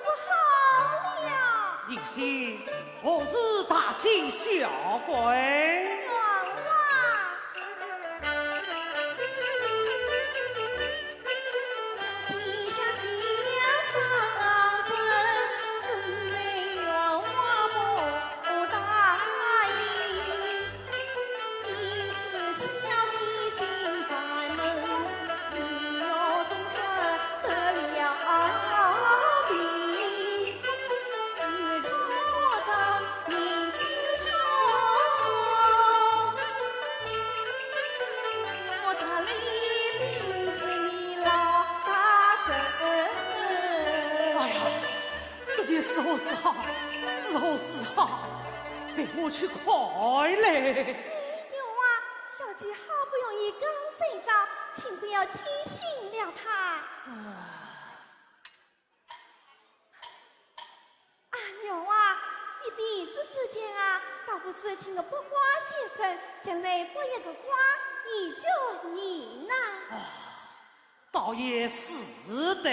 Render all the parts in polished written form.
不好了。你心何是大惊小怪？陪我去快嘞！有啊，小姐好不容易刚睡着，请不要惊醒了她。有啊，一比之之间啊，倒不是请个卜卦先生，将来卜一个卦，以救你呢。倒也是的。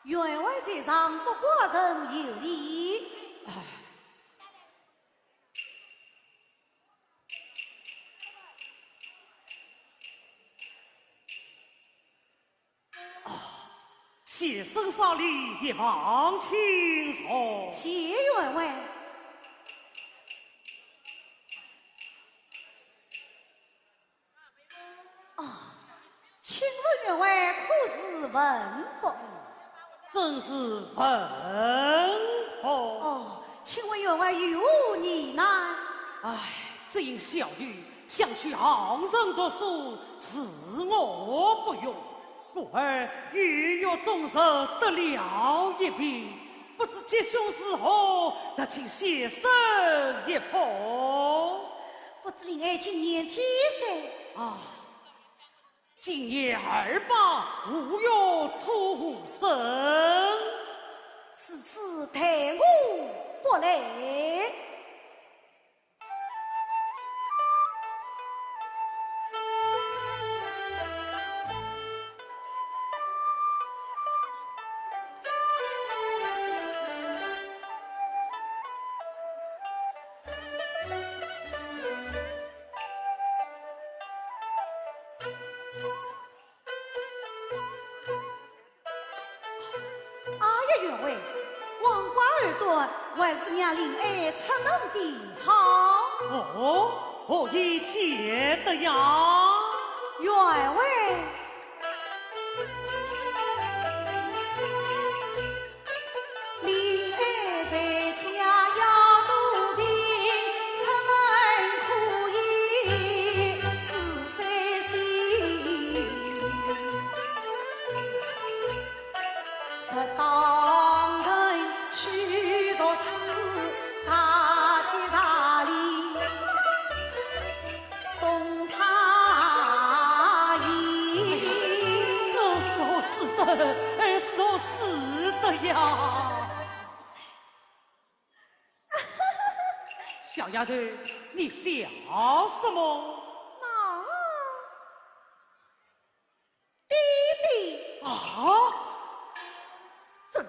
员外在上，不过人有礼。谢圣上礼，一往请坐。谢员外。请问员外可是文不？正是文婆。请问员外有无疑难？只因小女想去昂人读书，是我不用。故而欲约终日得了一笔，不知吉凶是何，得请先生一碰。不知令爱今年几岁？今年28，5月初生。是此待我不来。员外，王瓜耳朵还是让令爱出门的好。我已记得呀。员外，令爱在家要多病，出门可以自在心。直到去读书，大吉大利，送他一。说是的呀。小丫头，你笑什么？弟弟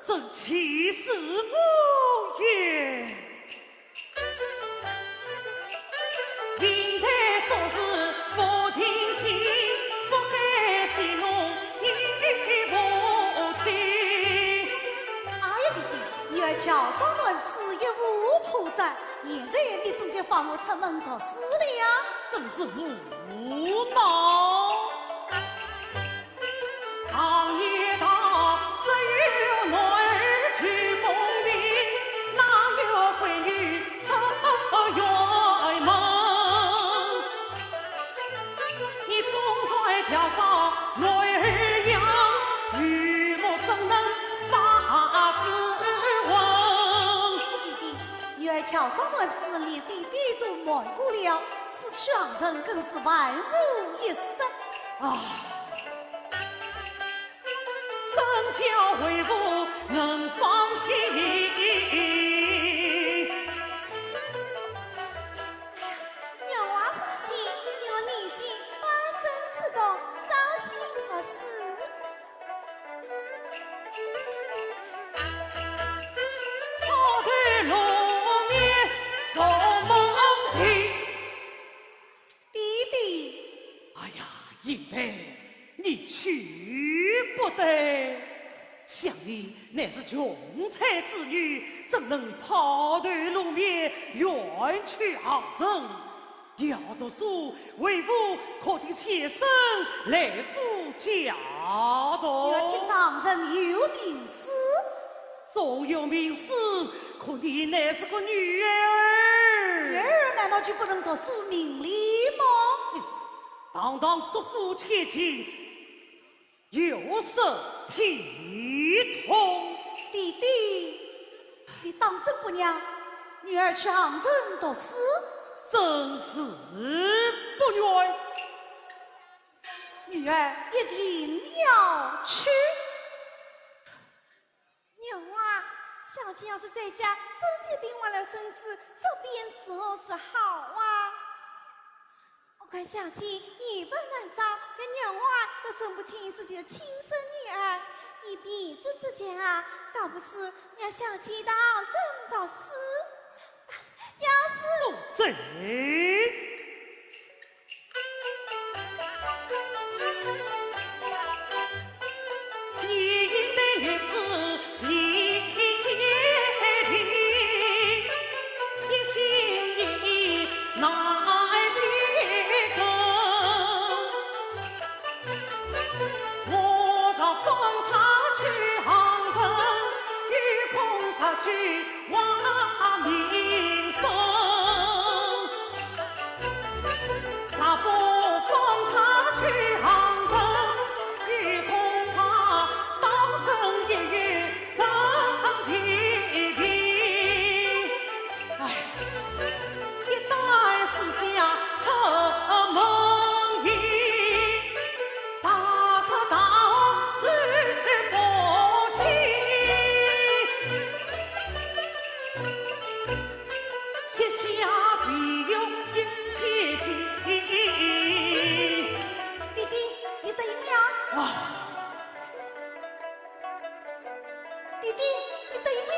真气死我也！应该做事不尽心，不该戏弄你父亲。弟弟，你要乔装论此一无破绽，现在你总该放我出门读书了。真是无脑！常言道，只有女儿去功名，哪有闺女出远门？你总算叫做女儿养，与我怎能把子问？弟弟，女儿乔小张乱子连弟弟都瞒过了，此去昂人更是万无一失。怎叫为父能放心？娘娃放心，有你心，保证施工，招心服侍。他对龙面受蒙听。弟弟，哎呀，英德，你去不得。想你乃是穷才之女，怎能抛对龙面，远去昂征？要读书，为父可请先生来府教导。愿请上人有明师。纵有名师，可你乃是个女儿。女儿难道就不能读书明理吗？堂堂祖父千金，有失体统。弟弟，你当真不让女儿去昂人读书？真是不愿。女儿一定要去。娘啊，小姐要是在家，真的病完了身子，这边时候是好啊。我看小姐一本难找，连娘娃都生不清自己的亲生女儿，一彼此之间啊，倒不是让小姐到真到死。要是贼！今日子季节听，一心意难别更。我若放他去昂人，与空杀去望民生。啥不放他去昂人，与恐怕当真一月真情定。哎，一代思想成梦呓，啥子道是不清。写下必有殷切情。弟弟，你得赢了。啊！弟弟，你得赢了。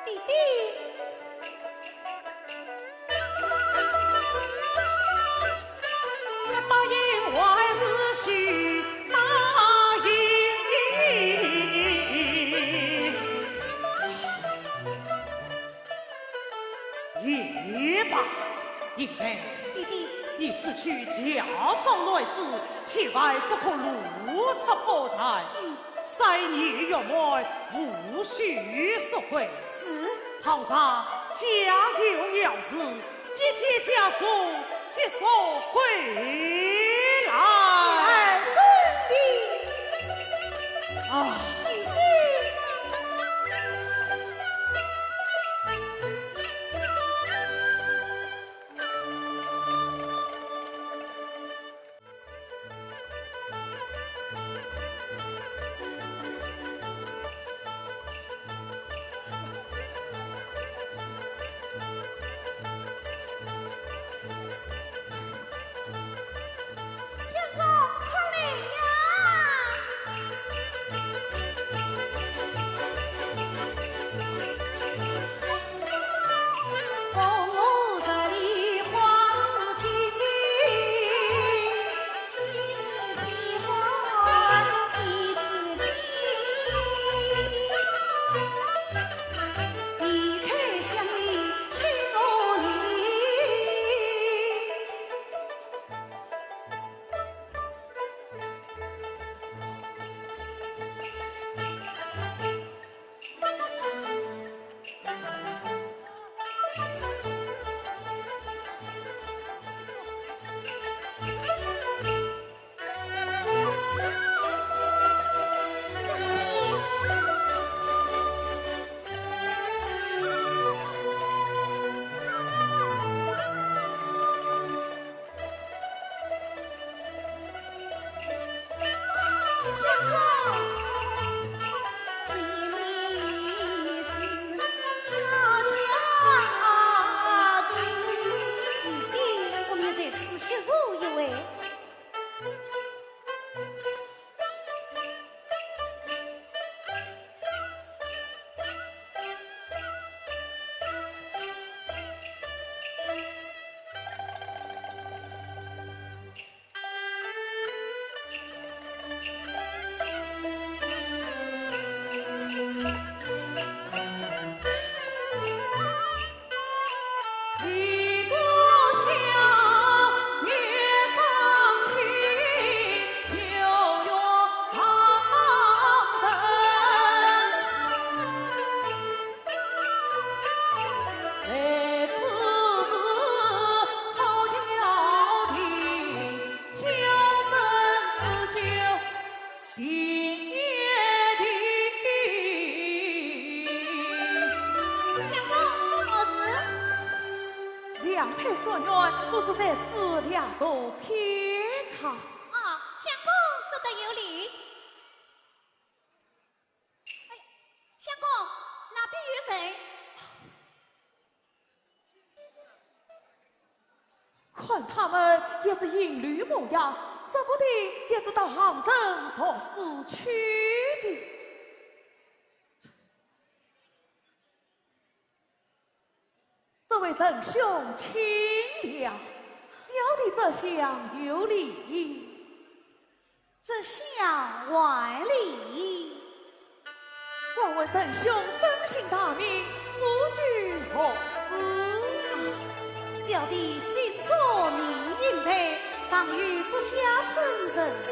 弟弟，答应还是须答应。也罢，应德，弟弟，你此去教招来子，切万不可露出破财。3年月满，无需赎回。是。堂上家有要事，一切家属即速回来。儿尊礼。啊！你是。相公，快来呀！所愿，不是在此两手偏靠。啊，相公说得有理。哎，相公哪边有人？看他们也是银驴模样，说不定也是到杭州到市去的。这位仁兄请了，小弟这厢有礼。这厢万里。问问仁兄真姓大名，夫居何处？小弟姓左名应台，上与足下村人士。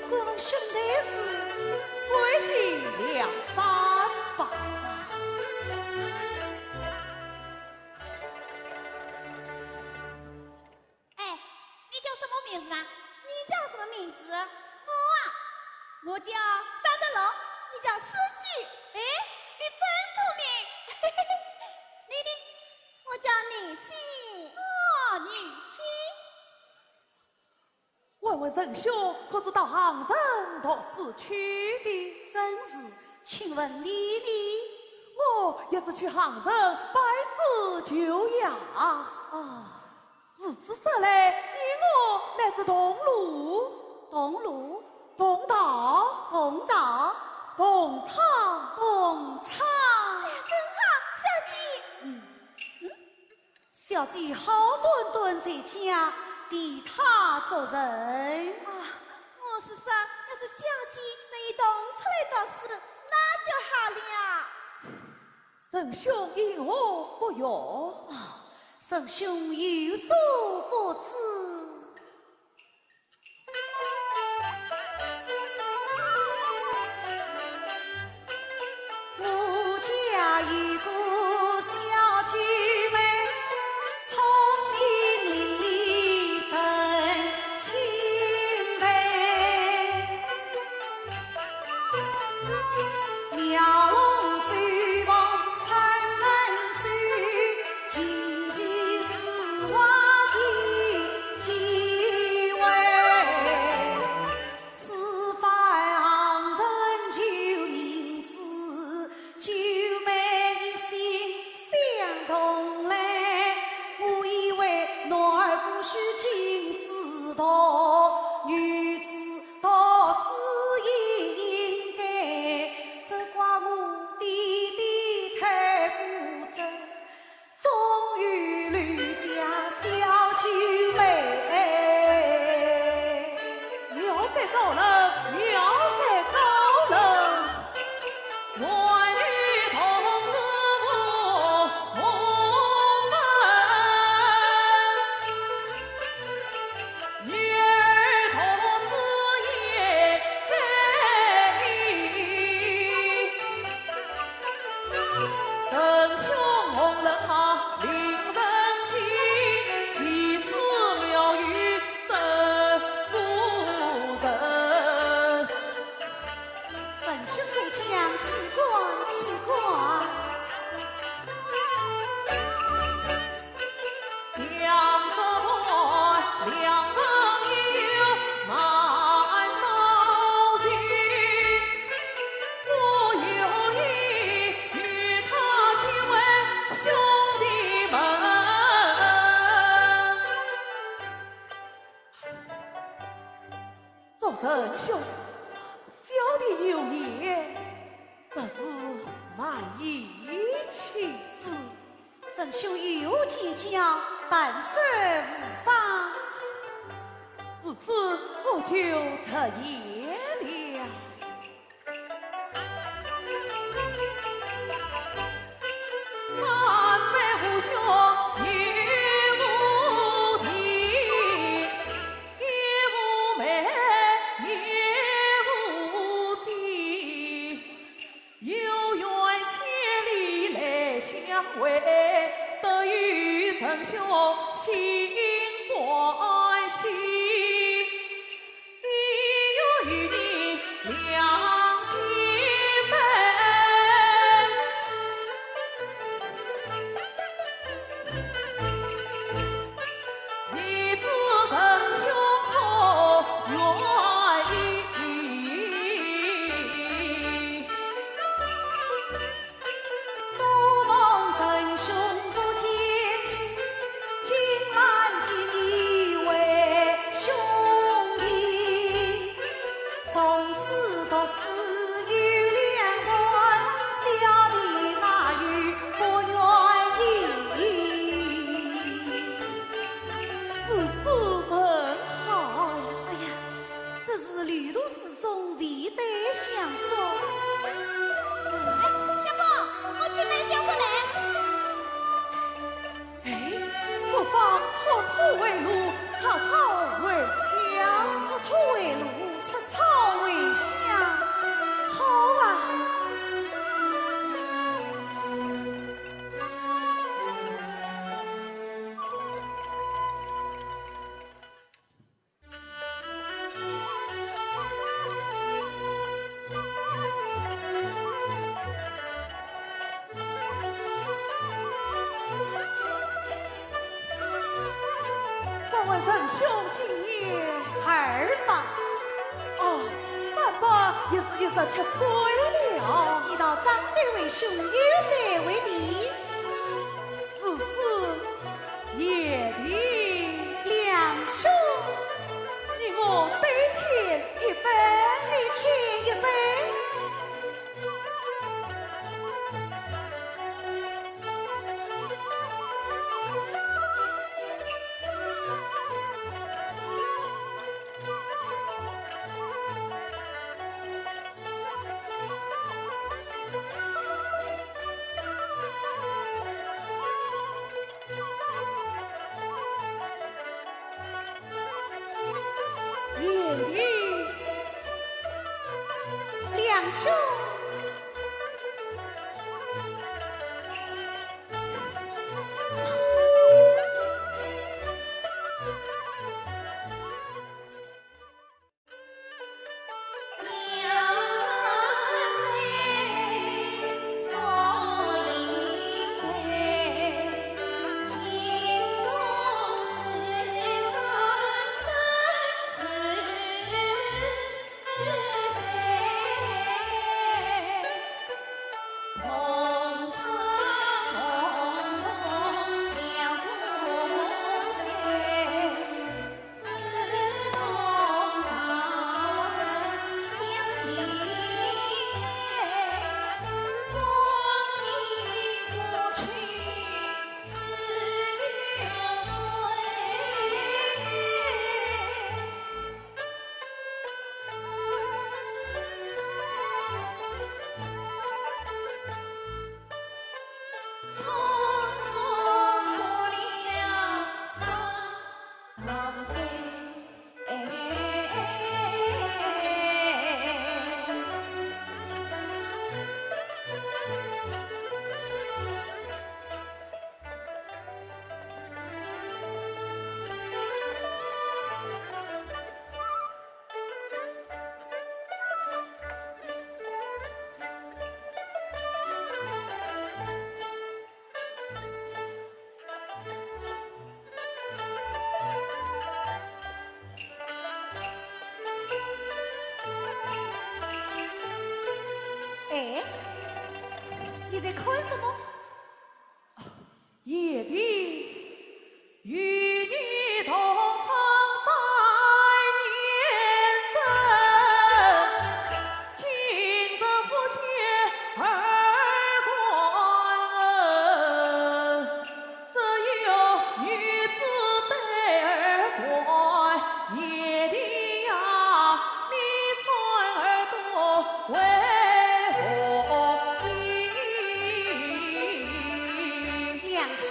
敢问兄台是归尽两番吧。哎，你叫什么名字啊？你叫什么名字？我啊，我叫三德龙，你叫思句。哎，你真聪明。嘿嘿嘿，你呢？我叫女性。哦，女性。问问仁兄，可是到杭州到市去的？真是，请问你呢？我也是去杭州拜师求雅。哦，是此说来，你我乃是同路、东路、同道、东道、同场。东厂。真好，小姐。小姐好端端在家，替他做人。啊，我是说，要是小姐能以动出来到事，那就好了。仁兄因何不用？圣兄有所不知。我家有个小姐妹，聪明伶俐神清白，妙容随风灿烂水，琴棋书画尽其位，此番人就名士，九妹一心相同来，我以为男儿不许进士道，女子读书也应该，这怪我弟弟太固执，终于留下小九妹。妙在高人，妙在高人。万语同是我分，女儿同是也该依。仁兄红人马令人敬，奇思妙语胜古人。神兄不讲奇怪奇怪，两个我两朋友难找寻，我有意与他结为兄弟们。做仁兄，小弟有言，这是难以启齿。神兄有见讲，但是无妨。自此我就出言了。三百虎兄与无敌，也无美也无敌，有缘千里来相会，得与仁兄心欢喜。一有与你两姐妹，兄今年28。哦，38也是17岁了。一道长者为兄，有者为弟。是夜的两兄，你我对天一杯，对天一杯。两兄，哎，你在看什么？夜的与你同唱3年整，今日不见儿官，只有女子对儿官。夜的呀，你穿耳朵为两兄，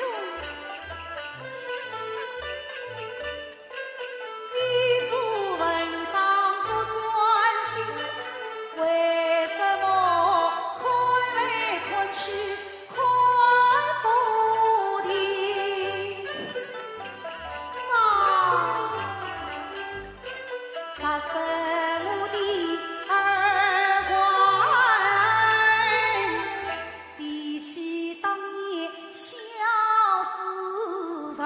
你做文章不专心，为什么看来看去看不停？啊，45的儿官，提起当年小时辰，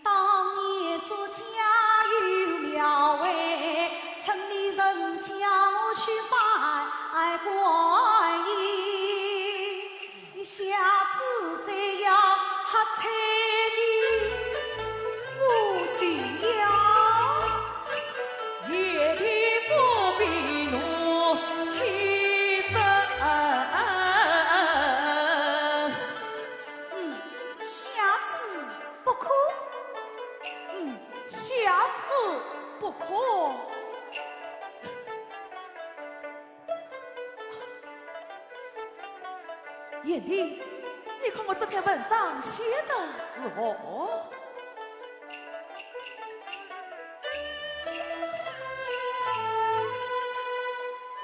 当年做家有庙会，村里人叫我去拜观音，下次再要喝彩你我需要。夜的不必怒气生，下次不可。下次不可。燕弟，你看我这篇文章写的如何？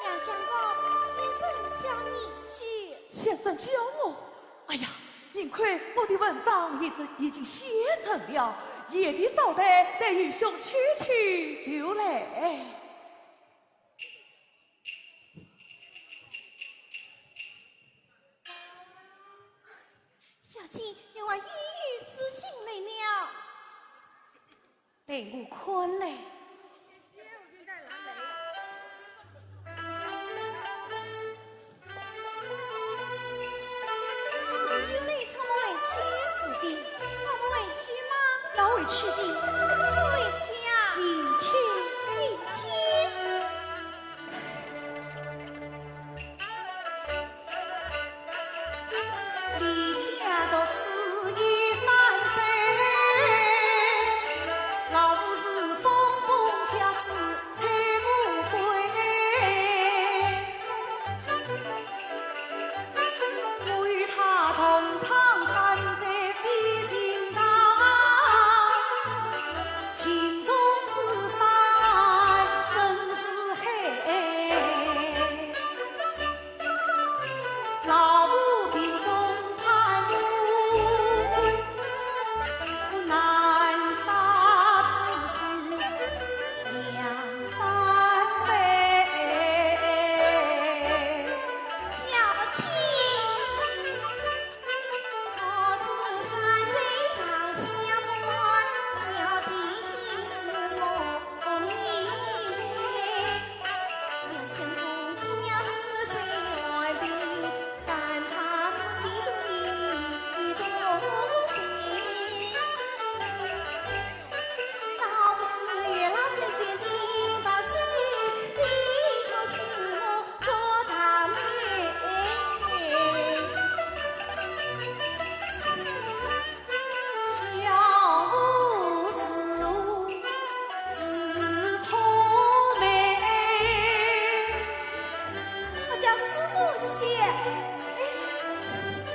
两相公，先生叫你去。先生教我，哎呀，幸亏我的文章已经写成了，夜的稍待带愚兄去就来。小姐，因为玉玉私信来了。对我困嘞。是不是有你这么委屈？是的，那么委屈吗？老委屈的，怎么是委屈啊？明天明天。离家到4年3载，老夫是风风家事才无归。我与他同唱山寨飞行长，情中是山，身是海。老夫病中盼无归，我难杀自己两三杯。小青，我是山贼长相伴，小青心是我明月。两相公家是谁外比？但他不嫉妒你多谁？倒不是月老天仙的把水，比头是我做大妹。叫我是我是托妹，我叫师母去。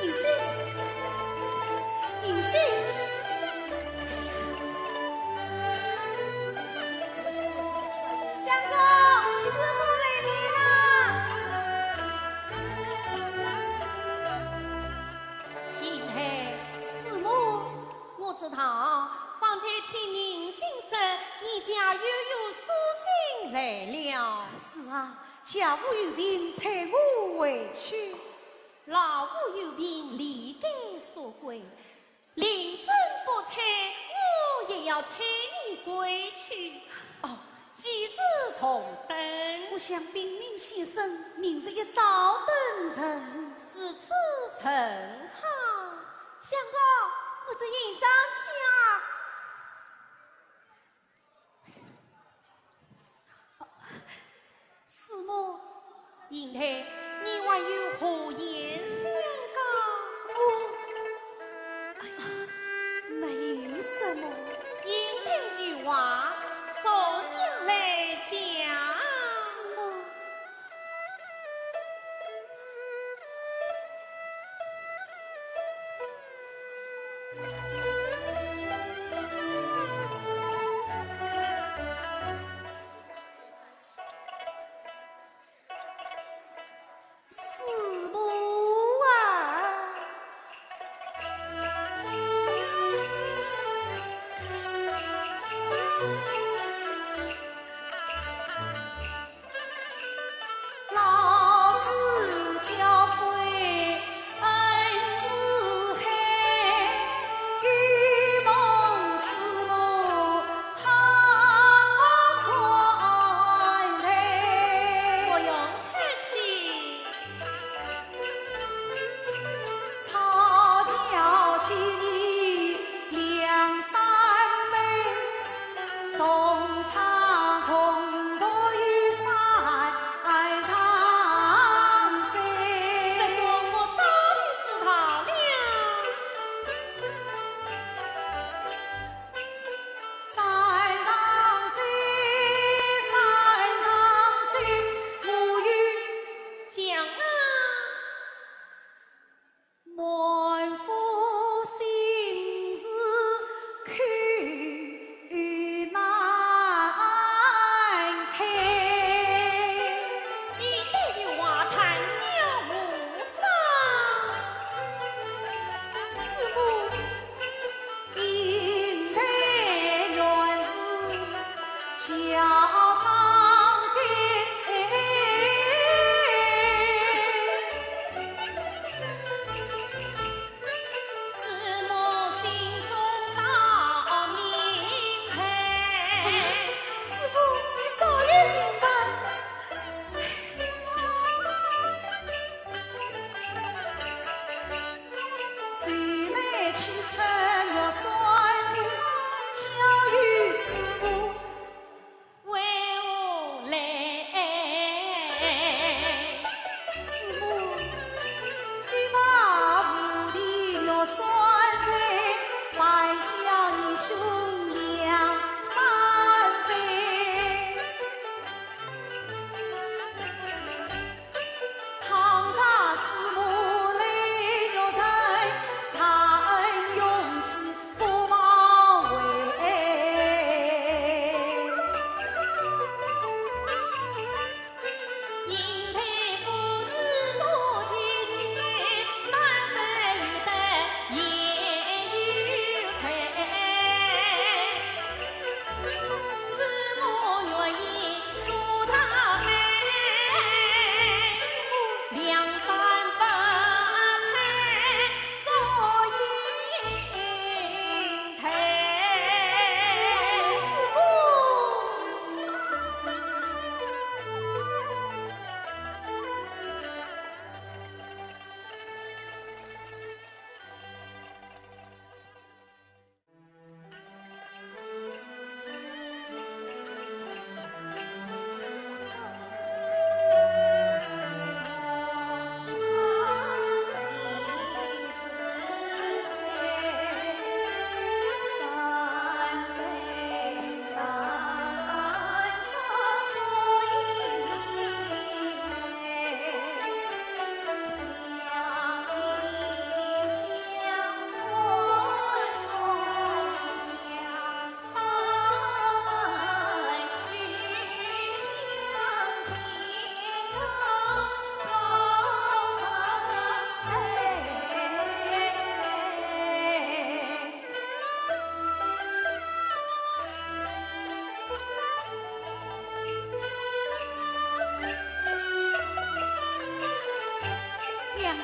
银生银生，相公，师母来了。银海师母，我知道，方才听您心声，你家又有书信来了。是啊，家父有病，才我回去。老夫有病，离该所归。临阵不拆，我也要拆你归去。哦，几字同声，我向兵临先生，明日一早登城。是此甚好。相公，我这营长去啊。师母，银台，你还有何言相讲？没有什么。银台有话，索性来讲。师母，师母啊，老师教诲恩是海，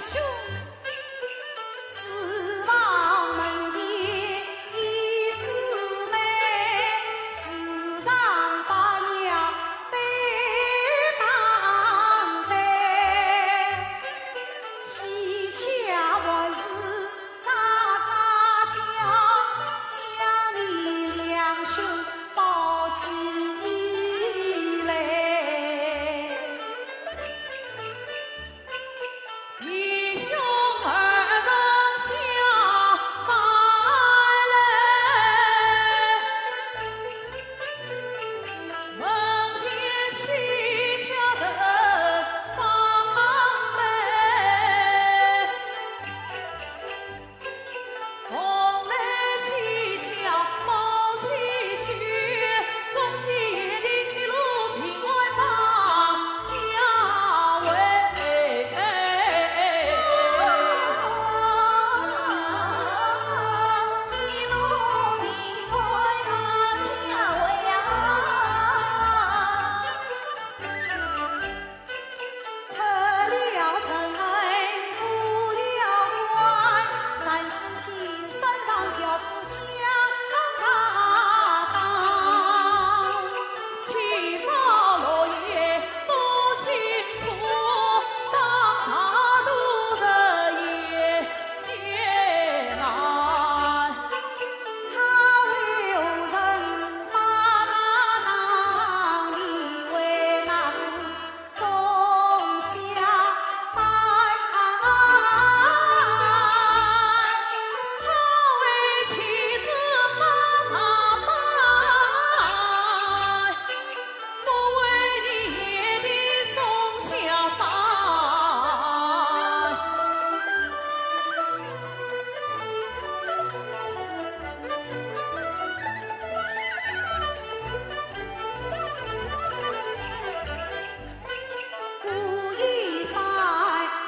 兄，四房门前一姊妹，四丈八娘对当对，喜恰还是喳喳叫，想你两兄报喜来。一兄二人下山来，门前喜鹊人放来，风来喜鹊报喜讯，恭喜爷的一路平安把家回。一路平安把家回呀，出了城过了关，但只见山上樵夫将他当，起早落夜多辛苦，当茶渡人也艰难。他为何人把他当，你为那送下山。他为妻子把茶办，不为你夜的送下山。过一山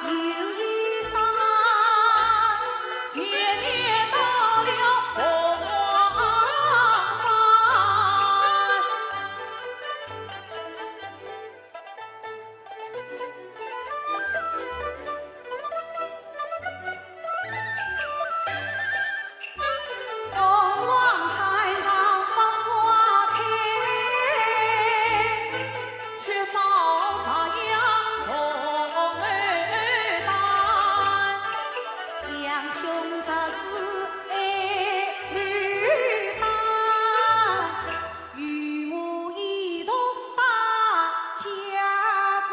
又一山，前年到了红王山，凤凰山上百花开，却扫洒杨红儿丹。两兄这是爱牡丹，与母一同把家归。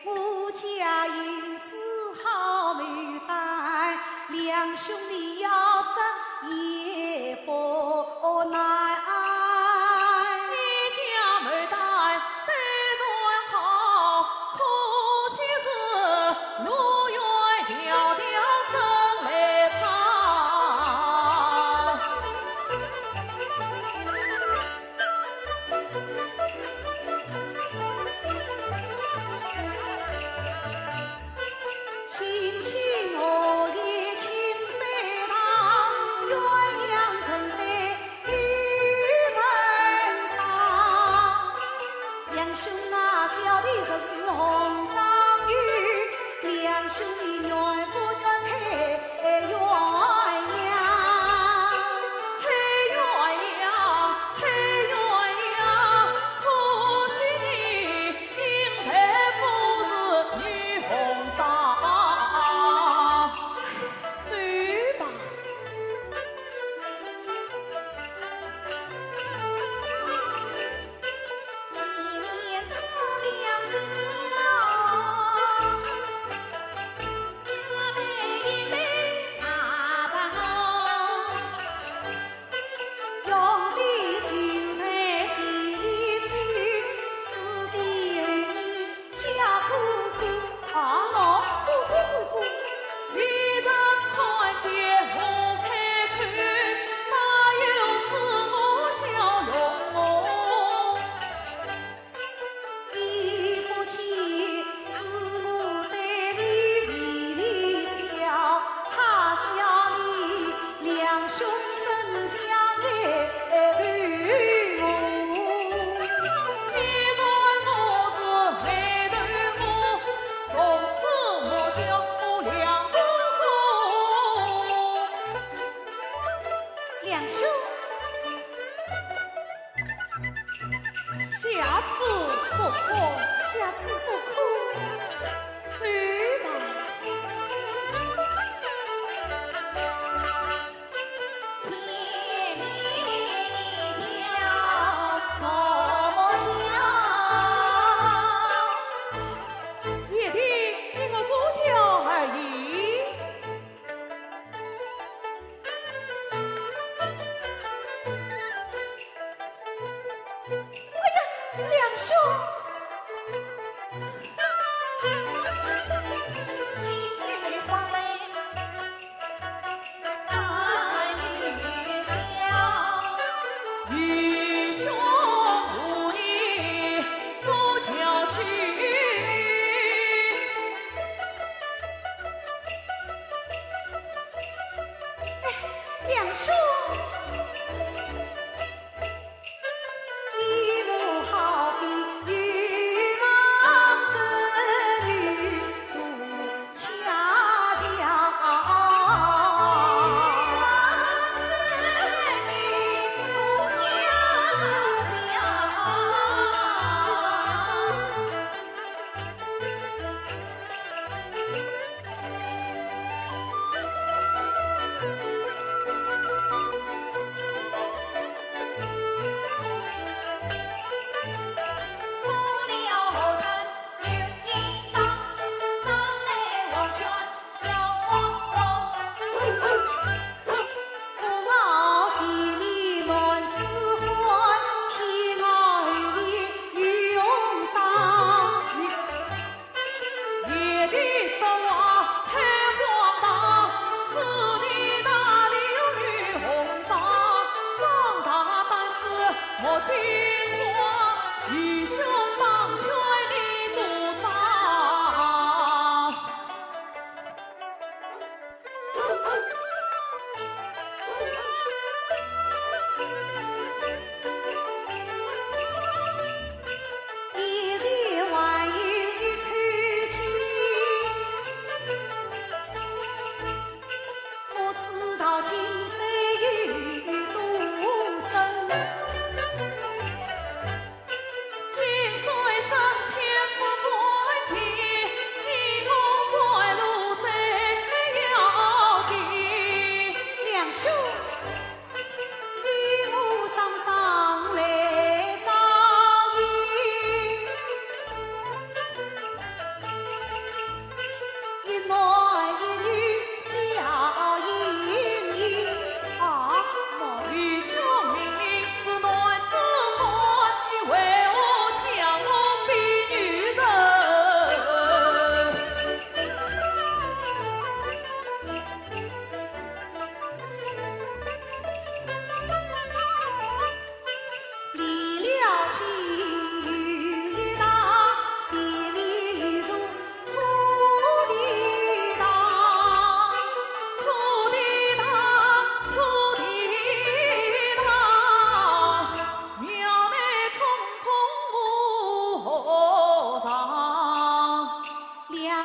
我家有只好牡丹，两兄弟要争也不难。你家牡丹虽然好，可惜是路远迢迢真来盼。青青荷叶青山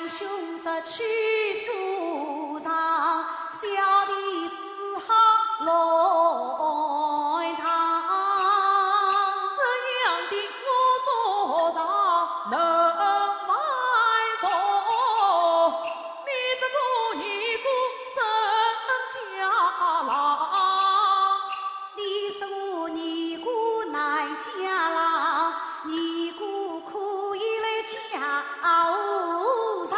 兄失去主场，小弟只好来堂。这样的我做上能埋葬，你这个尼姑真家郎。你是我尼姑难家郎，尼姑可以来家务上。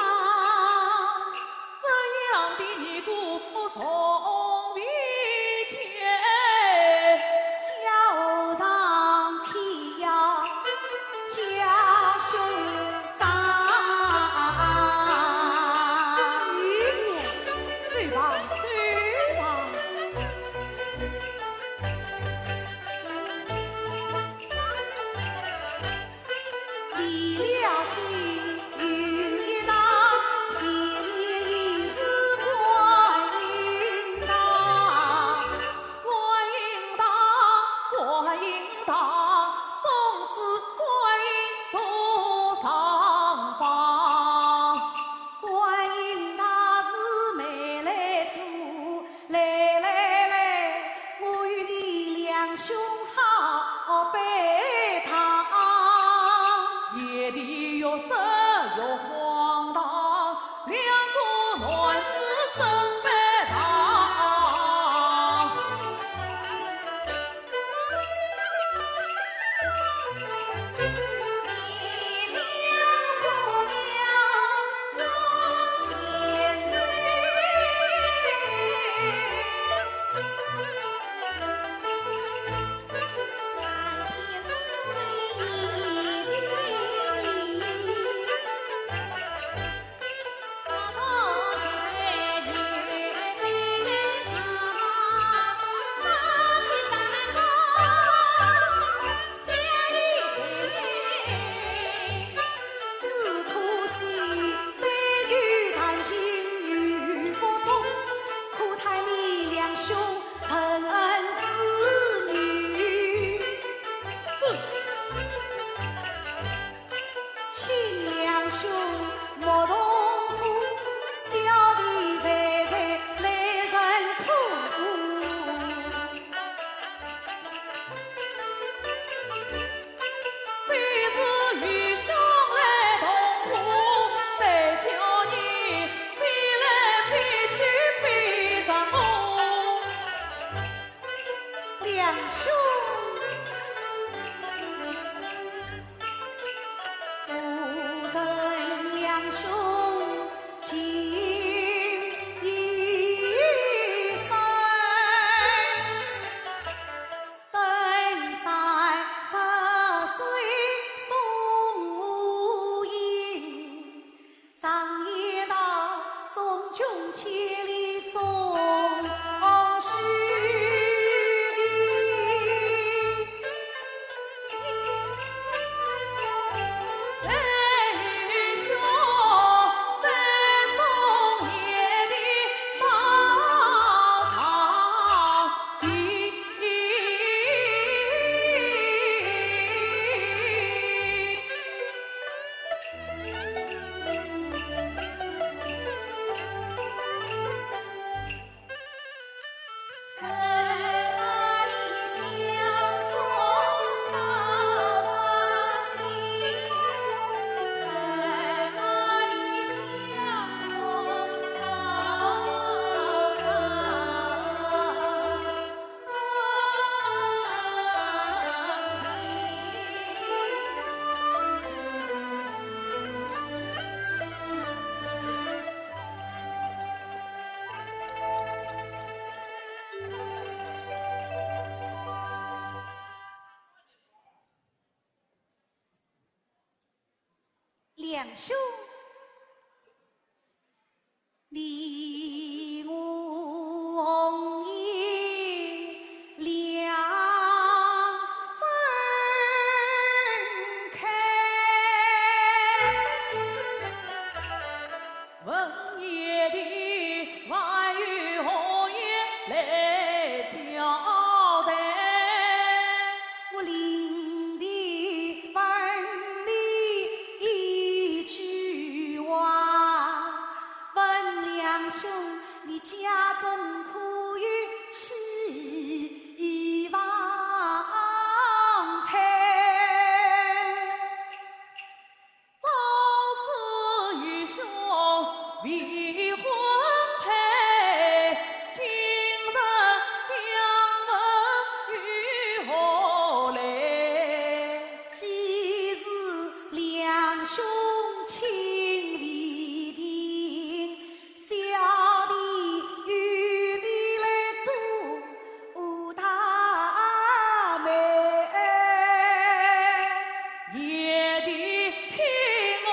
这样的尼姑从未见，家务上偏要家兄长。睡吧睡吧。离了情有一道，前面已是观音堂。观音堂，送子观音坐上房。观音堂是没来住，来，我与你两兄好背堂。夜的又色又荒唐，两个男子真白堂。你两姑娘往前只可惜对女感情遇不懂，可叹你两兄恨恩是女。亲两兄莫同苦，小弟待在来人处。非是与兄来同苦，谁叫你飞来飞去飞着我？两兄不曾两兄情一生，登山10岁送无影，上一道送穷千里终须女兄再送夜的到场地。在哪里相送到山顶？在哪里相送到两兄，你我红颜两分开。问夜的还有何言来交代？我临别问你一句话。情未定，小弟与你来做大媒。爷的听我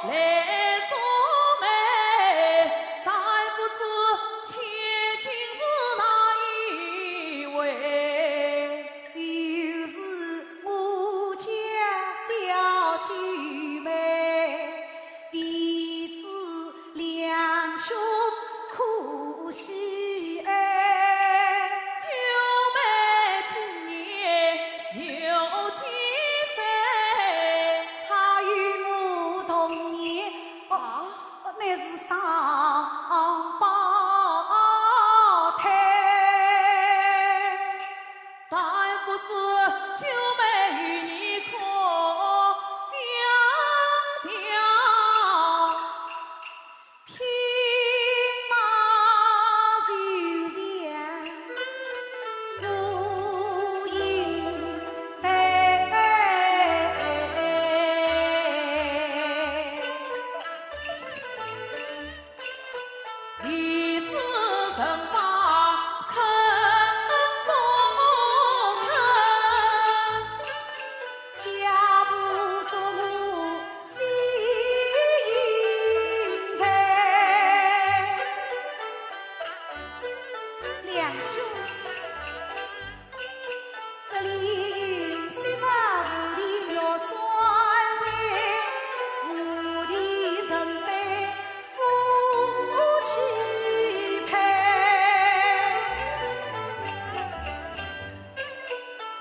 来做媒，但不知千金是哪一位？就是我家小九妹，弟子两兄可惜哎。九妹今年有几岁？他与我同年，乃是双胞胎。但不知九妹与你可相像？匹马就像无影带。一时曾把肯不肯？家不做我心财，两兄，这里有新马无地苗酸菜，无地人对夫妻配。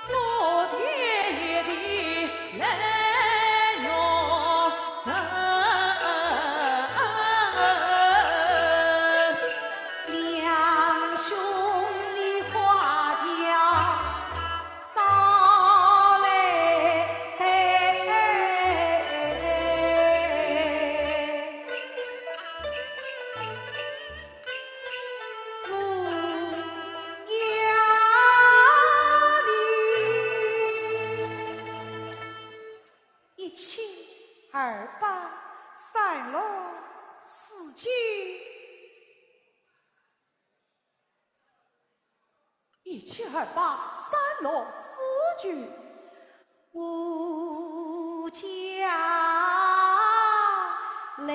多谢爷的来哟人，两兄弟花轿早来得，我呀你17283649。17283649，我家来。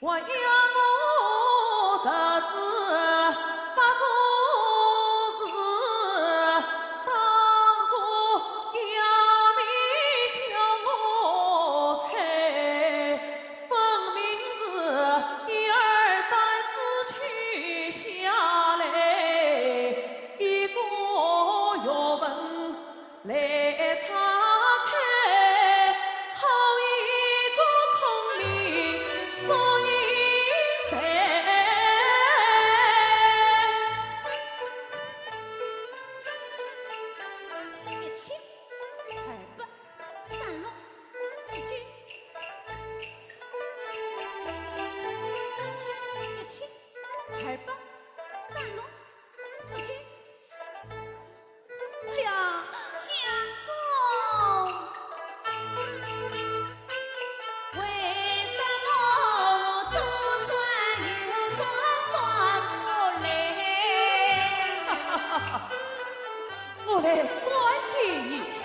我要我日子不过是当个衙门叫我猜，分明是一二三四取下来，一个月份来查看，好一个聪明做人才。一七、二八、三六、四九。一七、二八、三六、四九。哎呀，相公，为什么左算右算算不来？我来算计一天，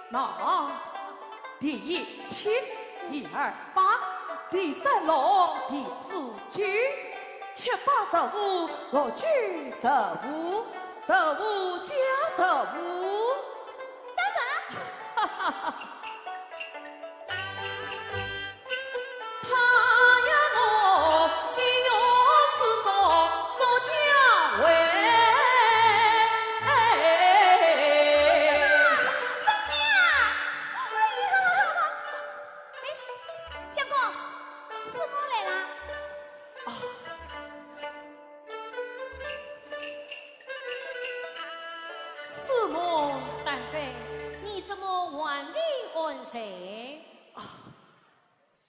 那第一七，第二八，第三六，第四九，七八十五，我举15，15加15。三子，他呀我一月之中做家为，怎么呀？哎呀，哎，相公，师母来了。师母，三伯，你怎么还未安睡？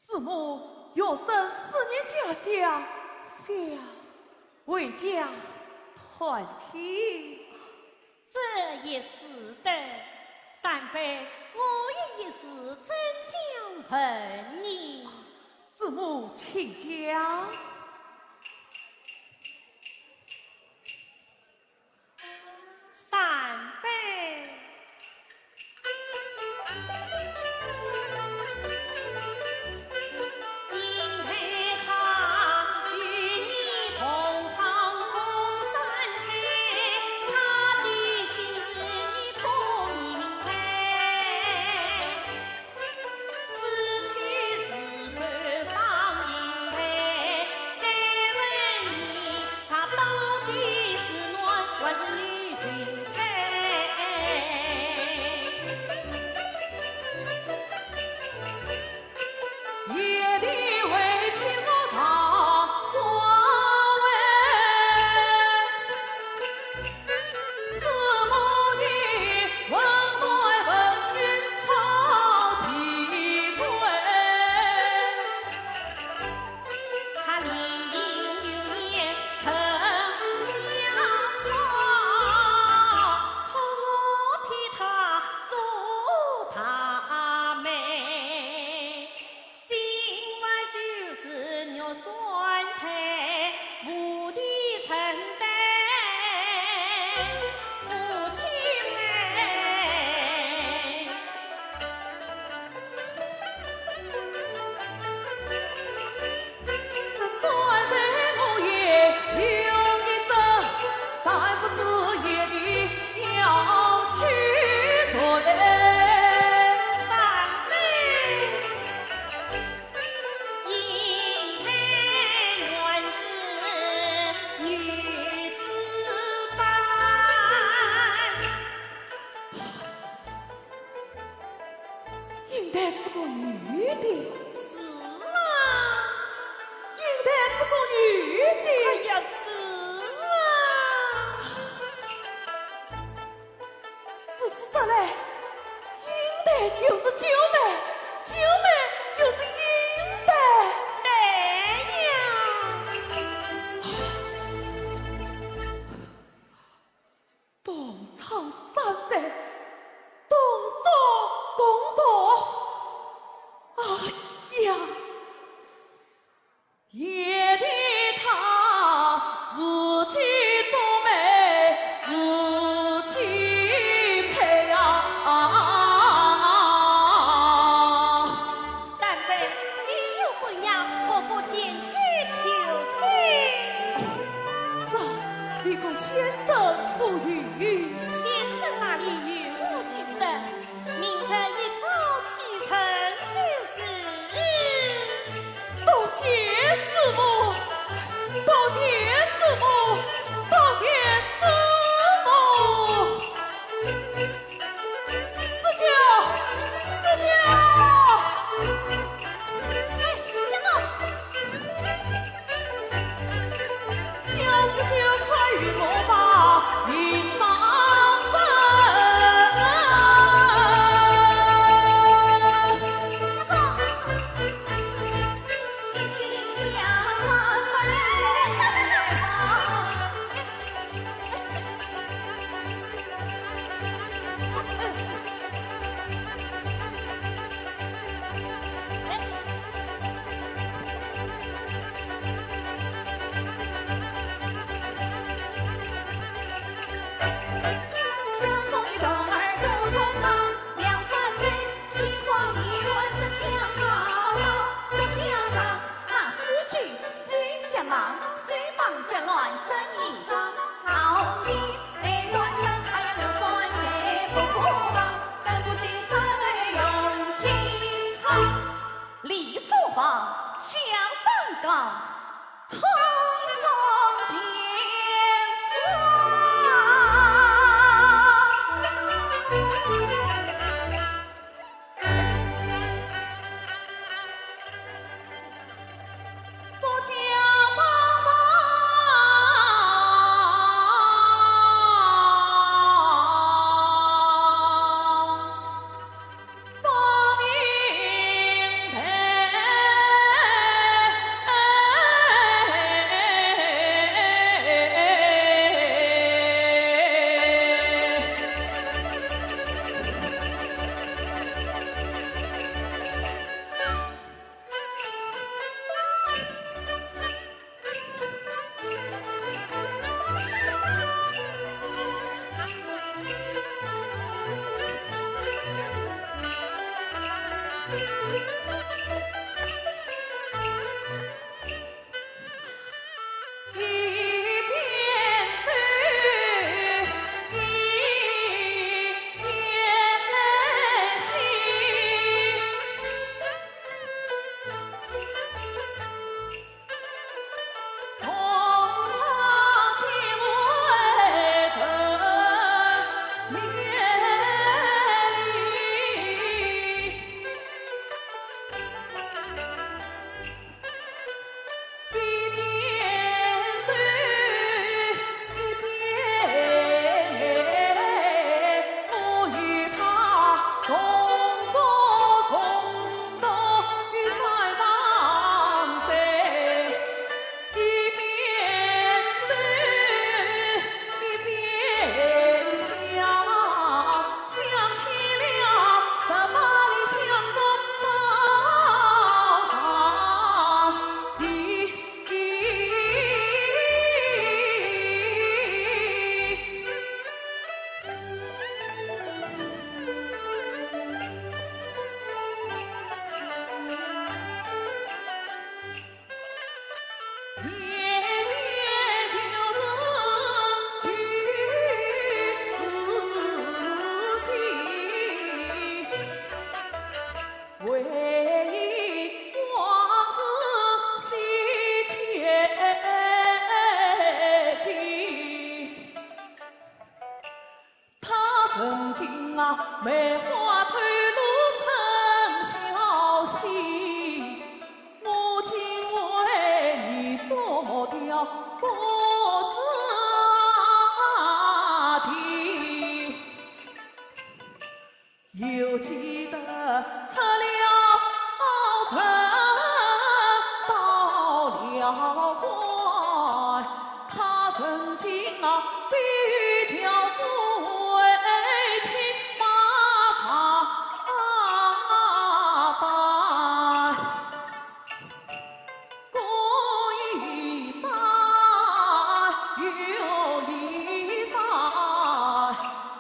师母要生4年家乡，想为家团体。这也是的，三伯，我也是真想问你。师母请讲。三伯，因为他与你同唱共三节，他的心事你可明白？此去是否放映台？梅花推路曾消息，母亲为你所掉不自己，又记得测了秤到了关，他曾经比较富为妻把他担，过一载又一载，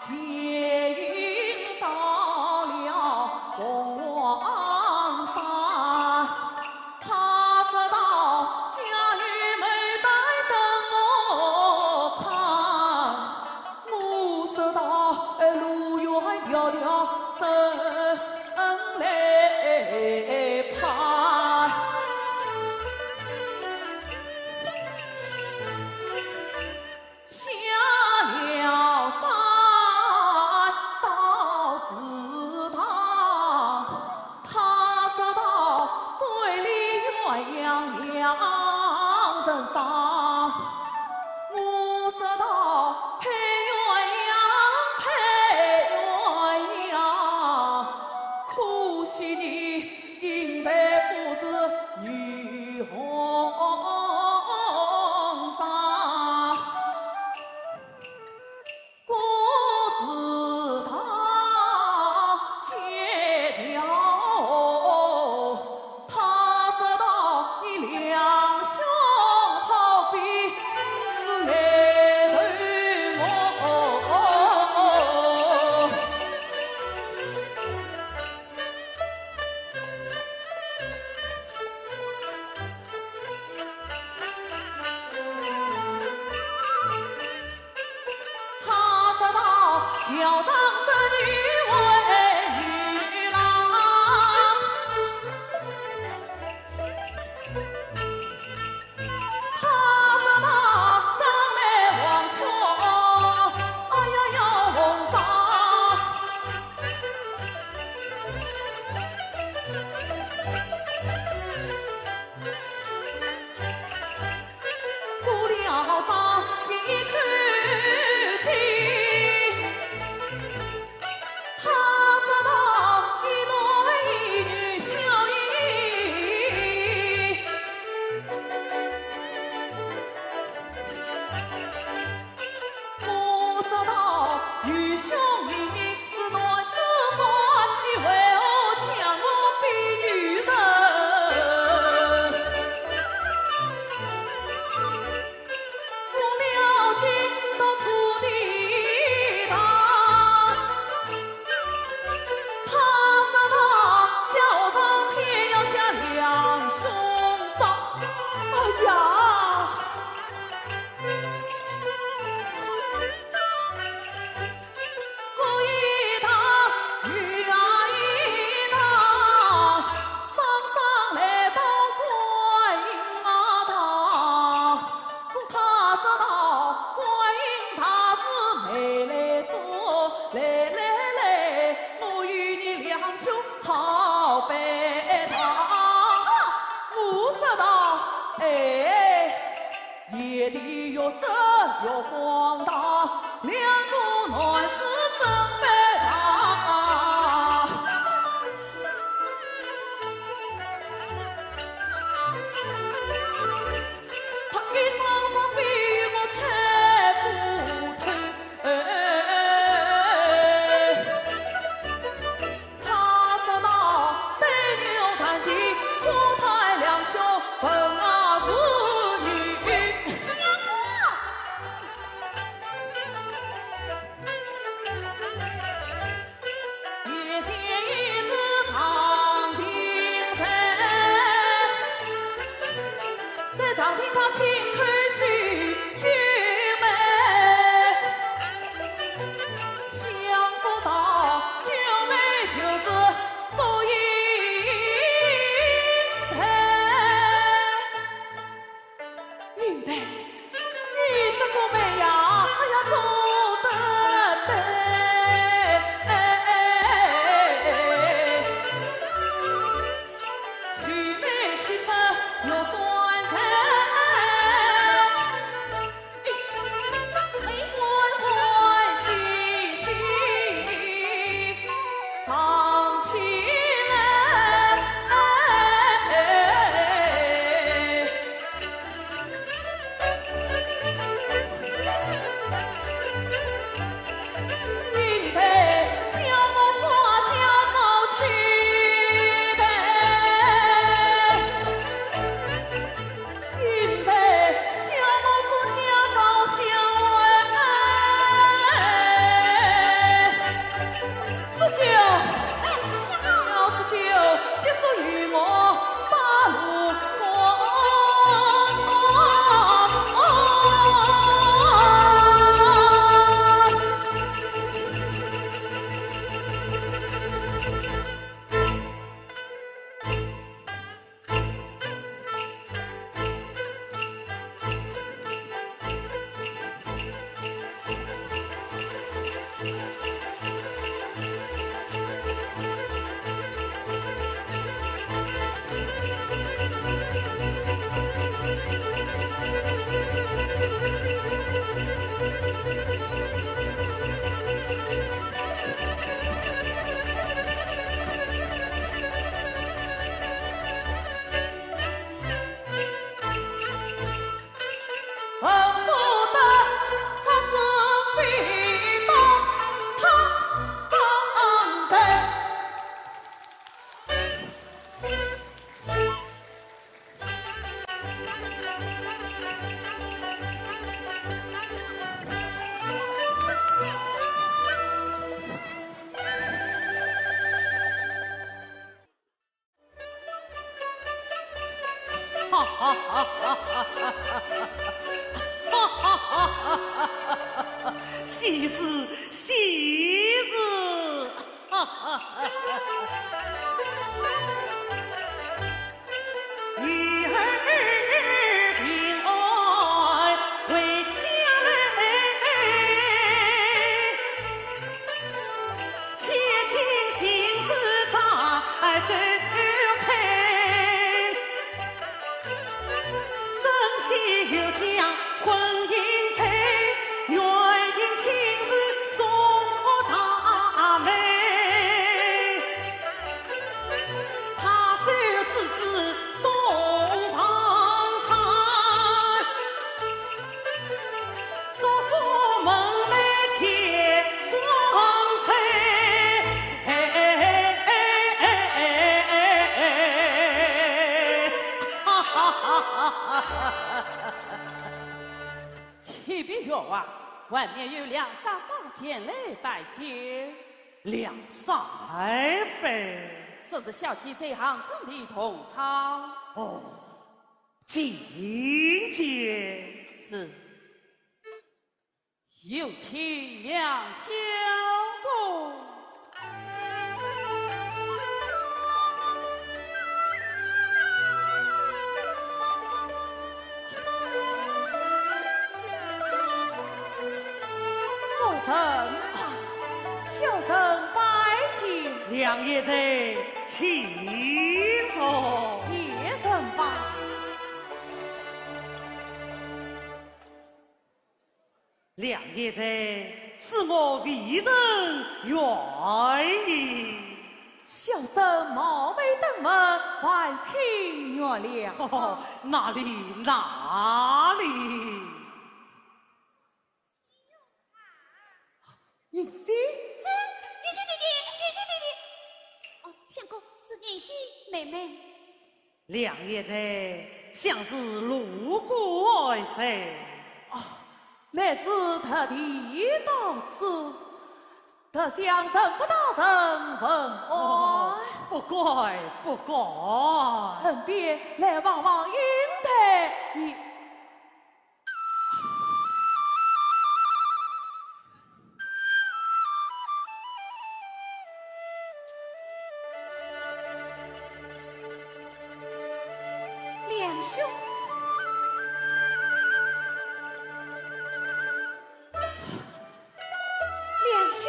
皆因到了黄山，他知道家里没带等我看，母叫上这女为女郎。他说他长得黄俏，哎呀要红妆。过了房进看见，他说到一男一女相依。我说到女兄妹是男子汉，你为何将我比女人？我了解到土地堂，他说他脚上偏要加两胸罩。哎呀！过一趟，雨啊一趟，上上来到观音堂。他说道：“观音她是美来做，来，我与你两兄好白头。”我说道：“哎，夜的月色又荒唐，两个男子真白头。”他一方方比我猜不透，他说道：“对牛弹琴，我太两兄本啊是女。”夜间一日长亭山，在长亭旁轻看许君美，想不到君美就是祝英台。英台，你这个美呀，哎呀做得对。许美气氛又酸菜，欢欢喜喜唱起来。英台将我花家走去的，英台将我做家道相为。四九，要是九，即属于我八路恨不得他是飞到他方台。哈哈哈哈哈哈！婚姻配，愿因情事做大媒。他手指指东长台，祝福门楣贴光彩。启禀岳王，外面有两三把剑来拜见。两三杯。这是小姐这行中的同操。哦，觐见。是。有请两相公。小臣拜见。两爷在，请坐。夜神吧。两爷在，是我为人愿意。小臣冒昧登门，还请原谅。哦，哪里哪里。银溪，玉溪弟弟，玉溪弟弟。哦，相公是银溪妹妹。两爷在，像是路过而谁？乃是特地到此，特想认不到身份。哦，不怪不怪。臣便来望望英台一。两兄，两兄，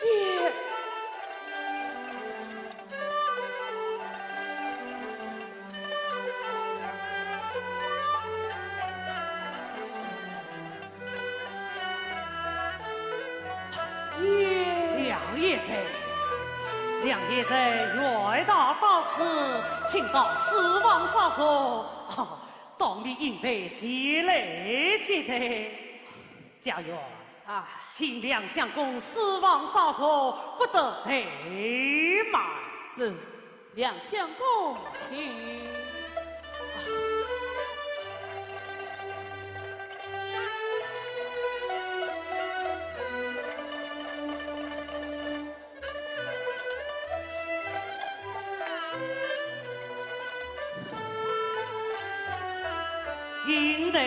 也两爷在。两爷在岳大到此，请到四王杀所，当你应得谢礼接待。家园啊，请两相公四王杀所，不得怠慢。是。两相公，请。应得。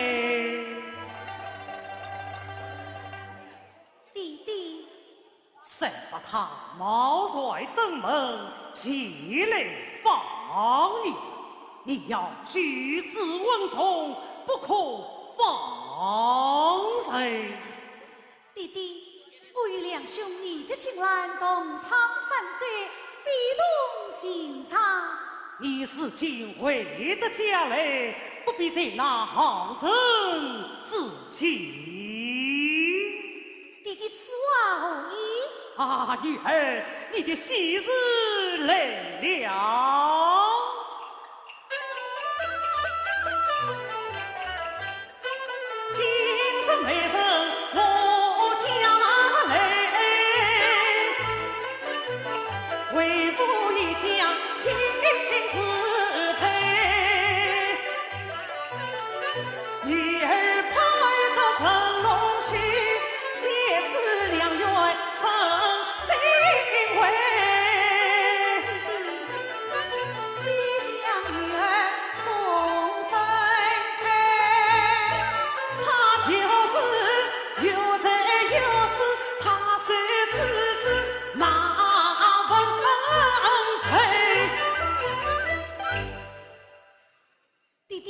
弟弟，谁把他毛帅登门，前来放你？你要举止稳重，不可放谁。弟弟，我与两兄一结情来同苍山寨，非同寻常。你是今回的家来，不必在那行城自欺。弟弟此话何意？啊，女儿，你的喜事来了。今生美生我家来，为父一家亲是配。女儿盼得成龙须，借此良缘成心为。你将女儿终身陪，他就是有财有势，他手指指马文翠。弟弟，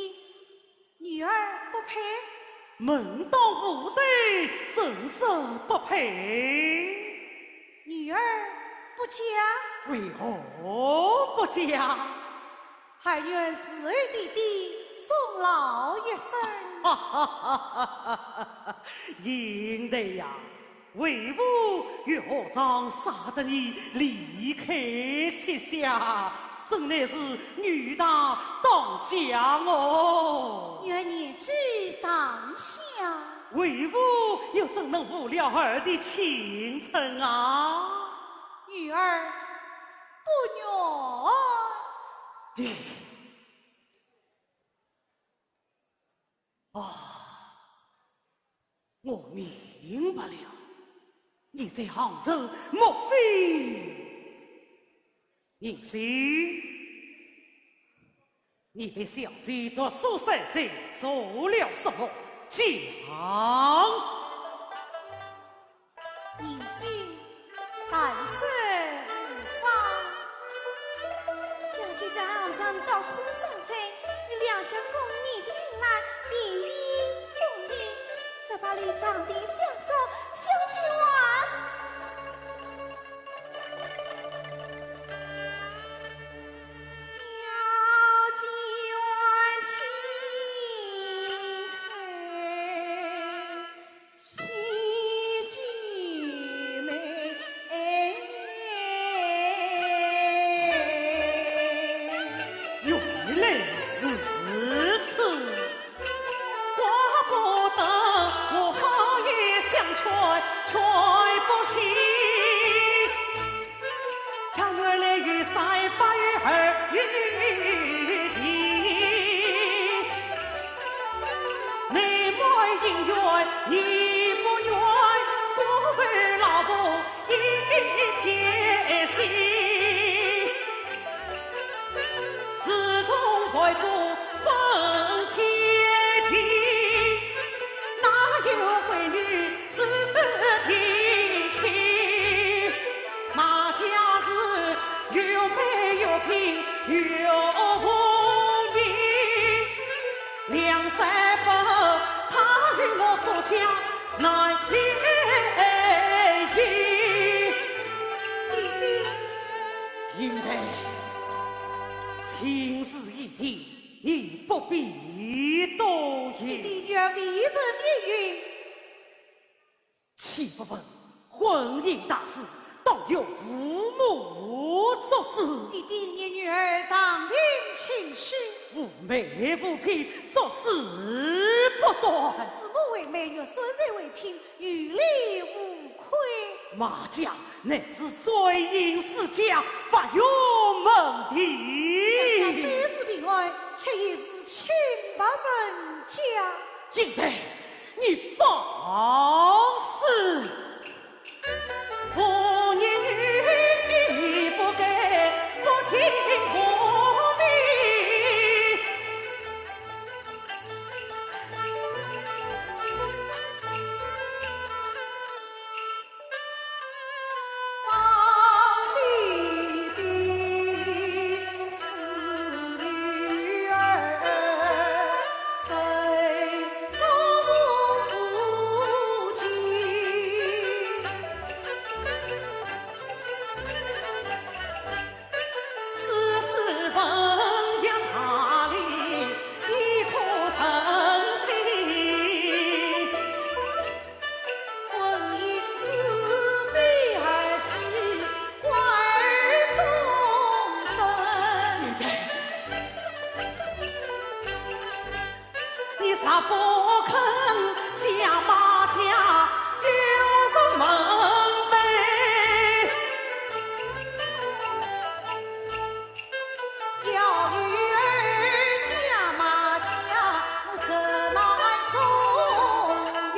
女儿不配。门当户对，正是不配。女儿不嫁。为何不嫁？还愿四儿弟弟终老一生。哈哈哈哈哈！应得呀，为父岳何章杀得你离开膝下，真乃是女大当家哦。愿年纪尚小，为父又怎能负了儿的情程啊？女儿不愿。我明白了，你在杭州，莫非宁熙？你被小姐夺所塞贼做了什么？讲！宁熙，但是无妨。小姐在杭州到书上去，两相公你就进来，比邻用礼，十八里长亭相守，休千万。情事一体，你不必多言。弟弟愿为人命运，岂不问婚姻大事，当由父母做主。弟弟你女儿上庭请示，父妹夫婢，做事不断。慈母为媒，若孙人为聘，于理无亏。马家乃是罪应世家，发有问题。三世平安，却也是清白人家。应得你放肆！我言语不给，不听何必？方弟弟是女儿，谁做母亲？只是闻言他里一颗诚心。婚姻是非儿媳，官儿终身。你啥不肯嫁马家，有什门楣？要女儿嫁马家，我什来从命？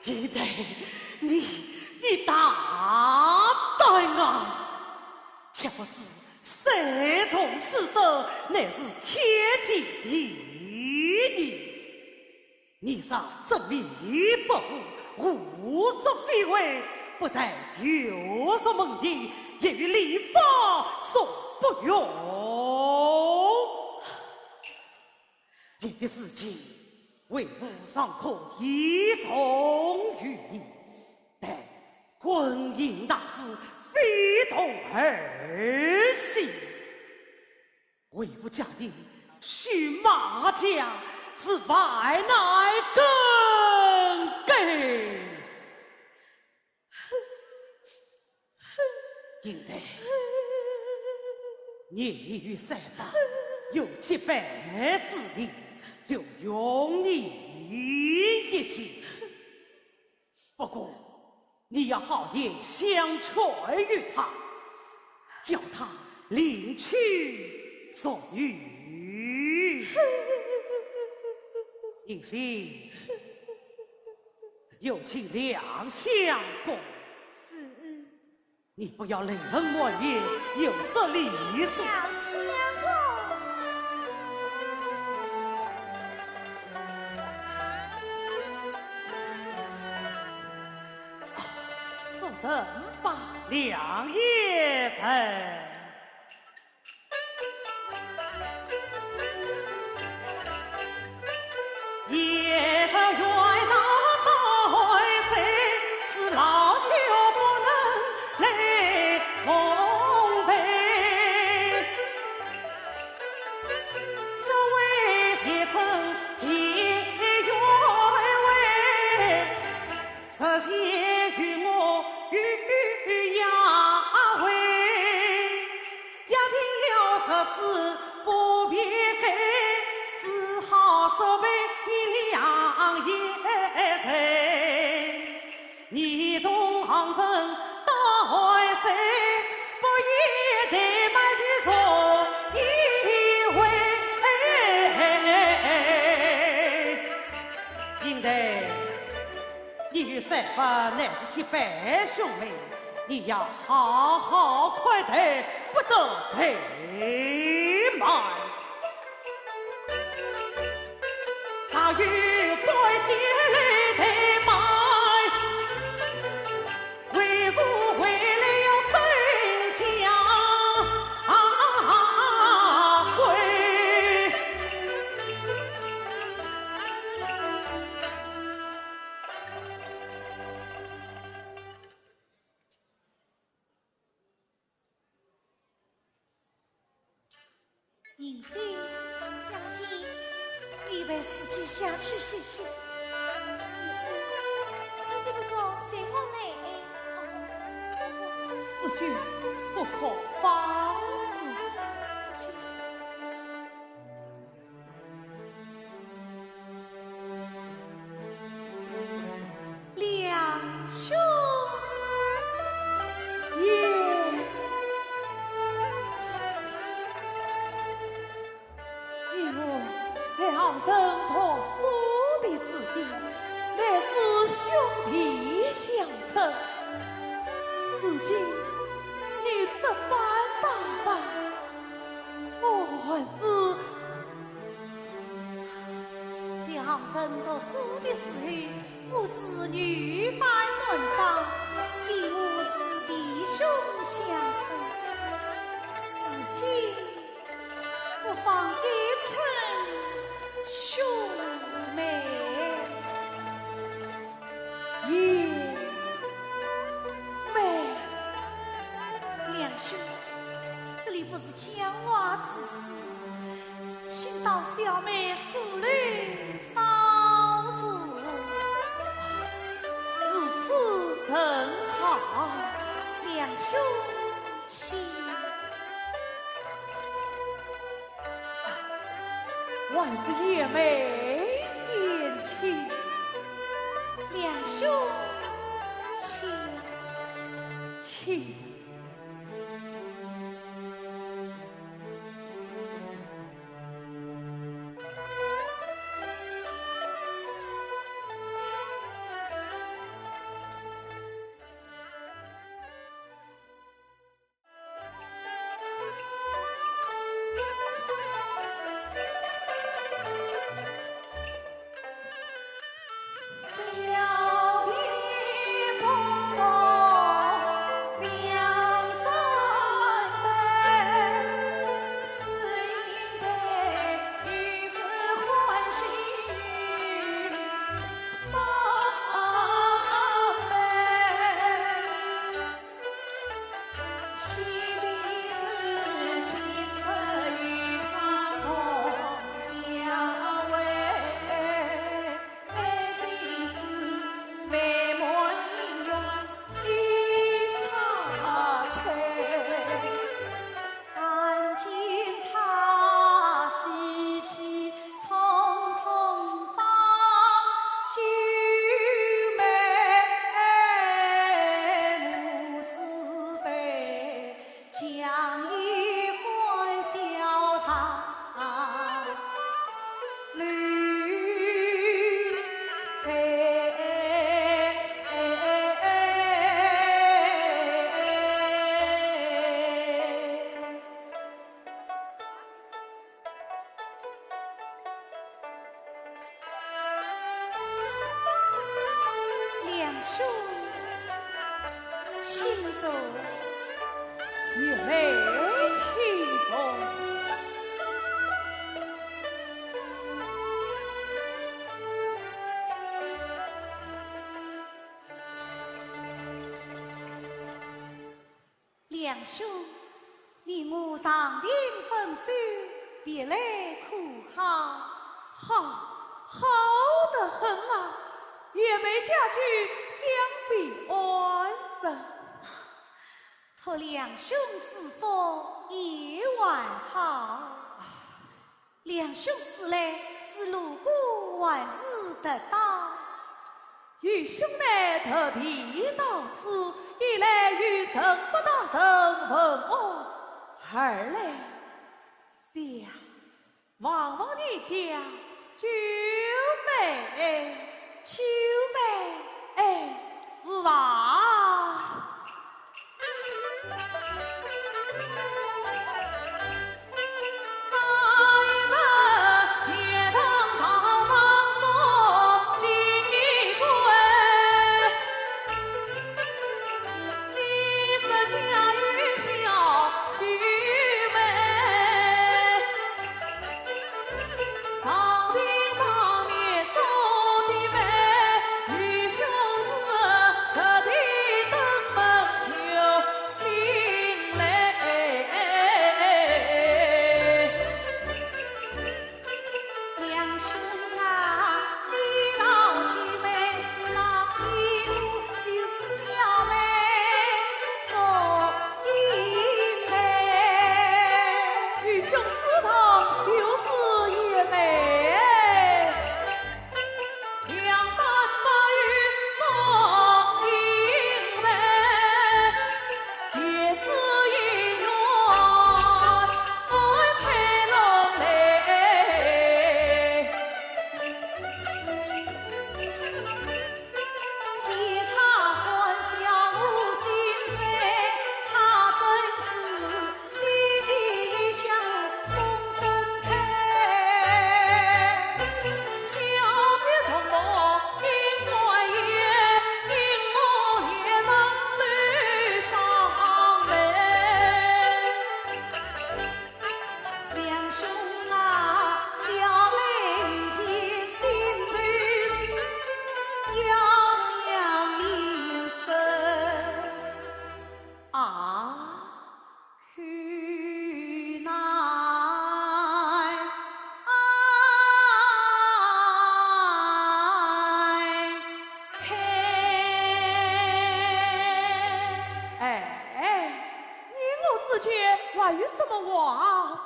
一代，你大胆啊！却不知谁从死德，乃是天经地义。你上执迷不悟，胡作非为，不但有所问题，也与礼法所不容。你的事情为父尚可依从于你，但婚姻大事非同儿戏。为夫家的须马家是外来根根，应得年逾300，有700之力，就用你一计。不过你要好言相劝于他，叫他领取送予。应心有请两相公。你不要雷横莫言，有失礼数。小相公，做什吧？两爷臣。也则愿到代谁是老朽不能来奉陪，这位先生结缘为，实现与我与雅为，雅定要十指不别开，只好收备两爷臣，你从杭城到谁，不也得买去送一回？应得你与三分乃是700兄妹，你要好好款待，不得怠慢。上与归天来怠慢，为父为了要增加贵。应心，小心，你为司机下去歇歇。司机不过随我来。夫君不可放肆。两兄爷，你我在杭州托苏的事情，乃是兄弟相称。如今你怎办打扮？我还是在杭州读书的时候，我是女扮男装，与我是弟兄相称。事情不妨改称兄妹。爷妹，两兄，这里不是讲话之处，请到小妹宿里稍坐。如此甚好，两兄请。万是爷妹先请，两兄请。小别匆匆，别兄，请坐。也没轻松。梁兄，你我上定分手，别来可好？好得很啊，也没家具相比安生。托梁兄之福，意外好。梁兄此来是路过，还是得到？与兄妹特地到此，一来与神不到神问我，二来想望望你家九妹。九妹，是吧？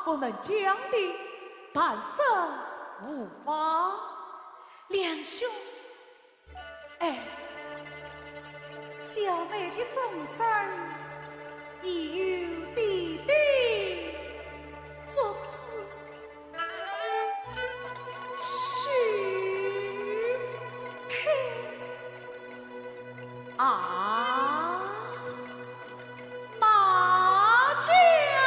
不能讲的，但是无妨。梁兄，小妹的终身已有弟弟作此，许配马家了。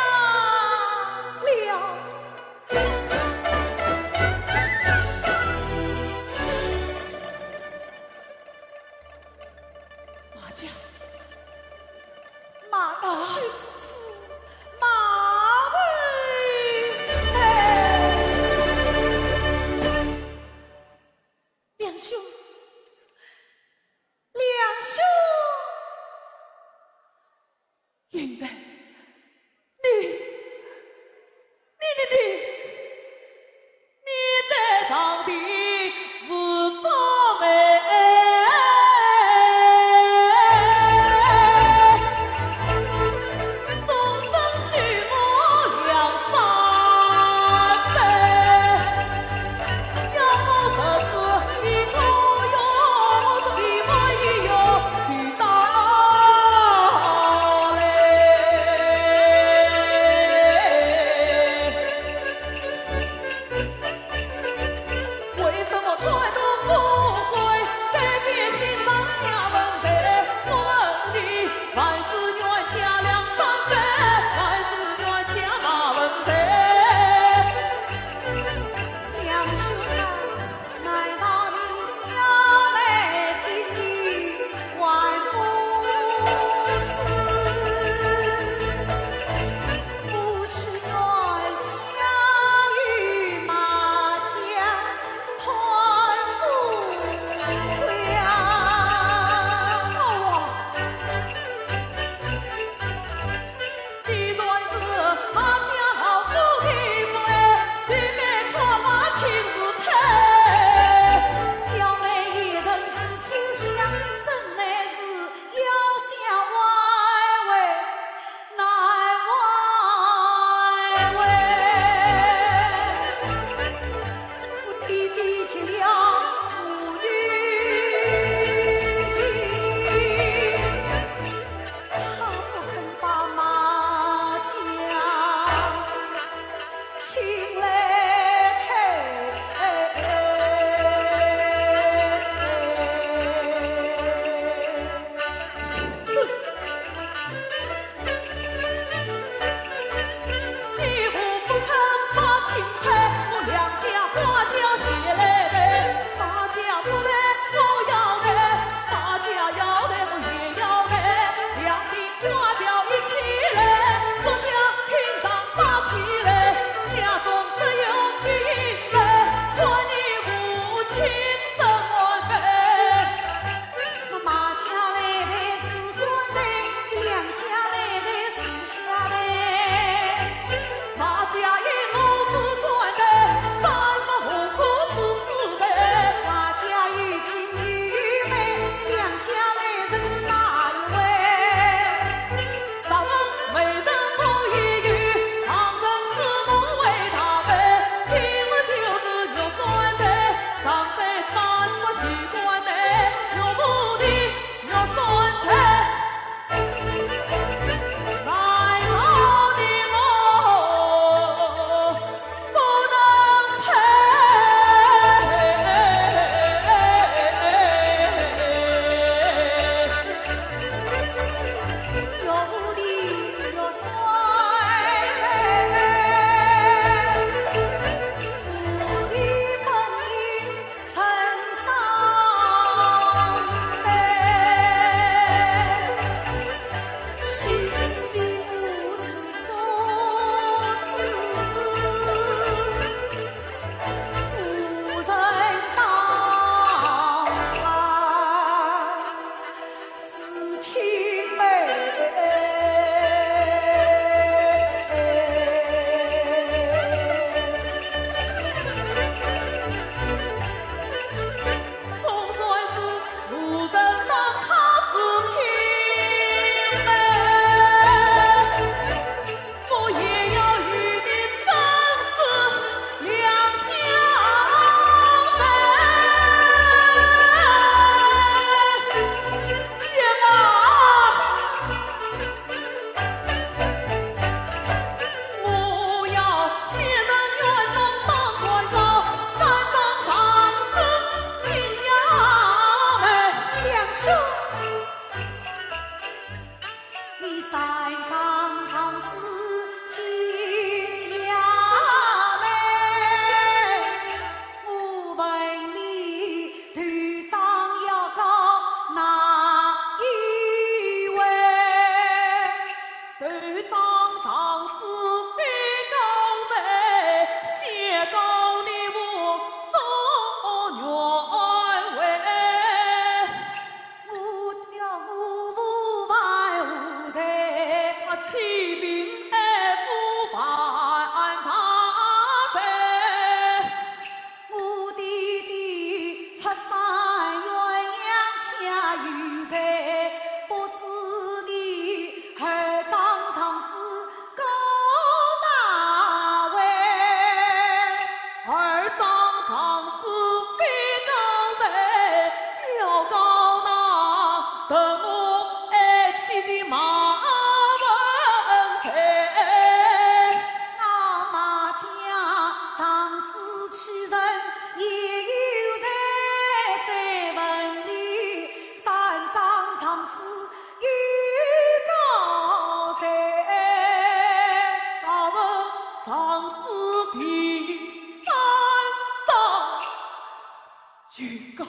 举高，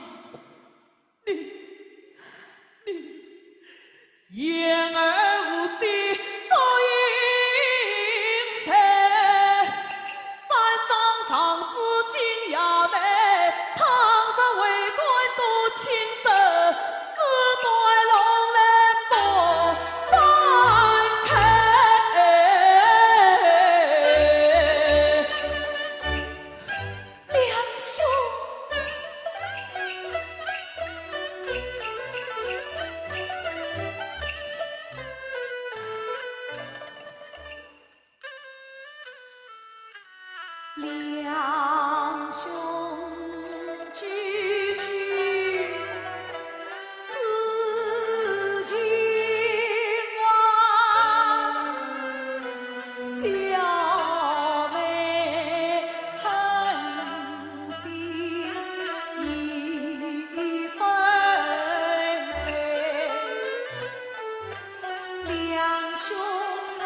你言而无信，作应配。三张长子金衙门，唐山为官都亲自，自对龙人不断开。梁兄。两兄句句此情啊，小妹诚心一分碎，两兄啊，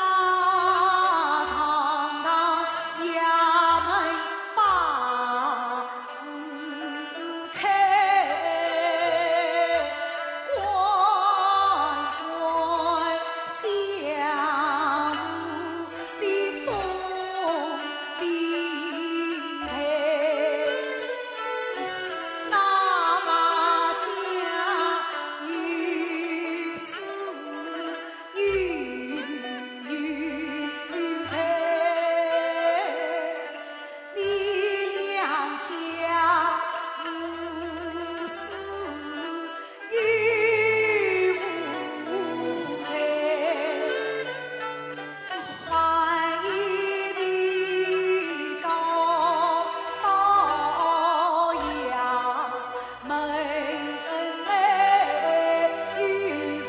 堂堂衙门把事开，关关相护的总兵配，打麻将有时有才，你两家无事有无才，还一笔高到衙门内，于是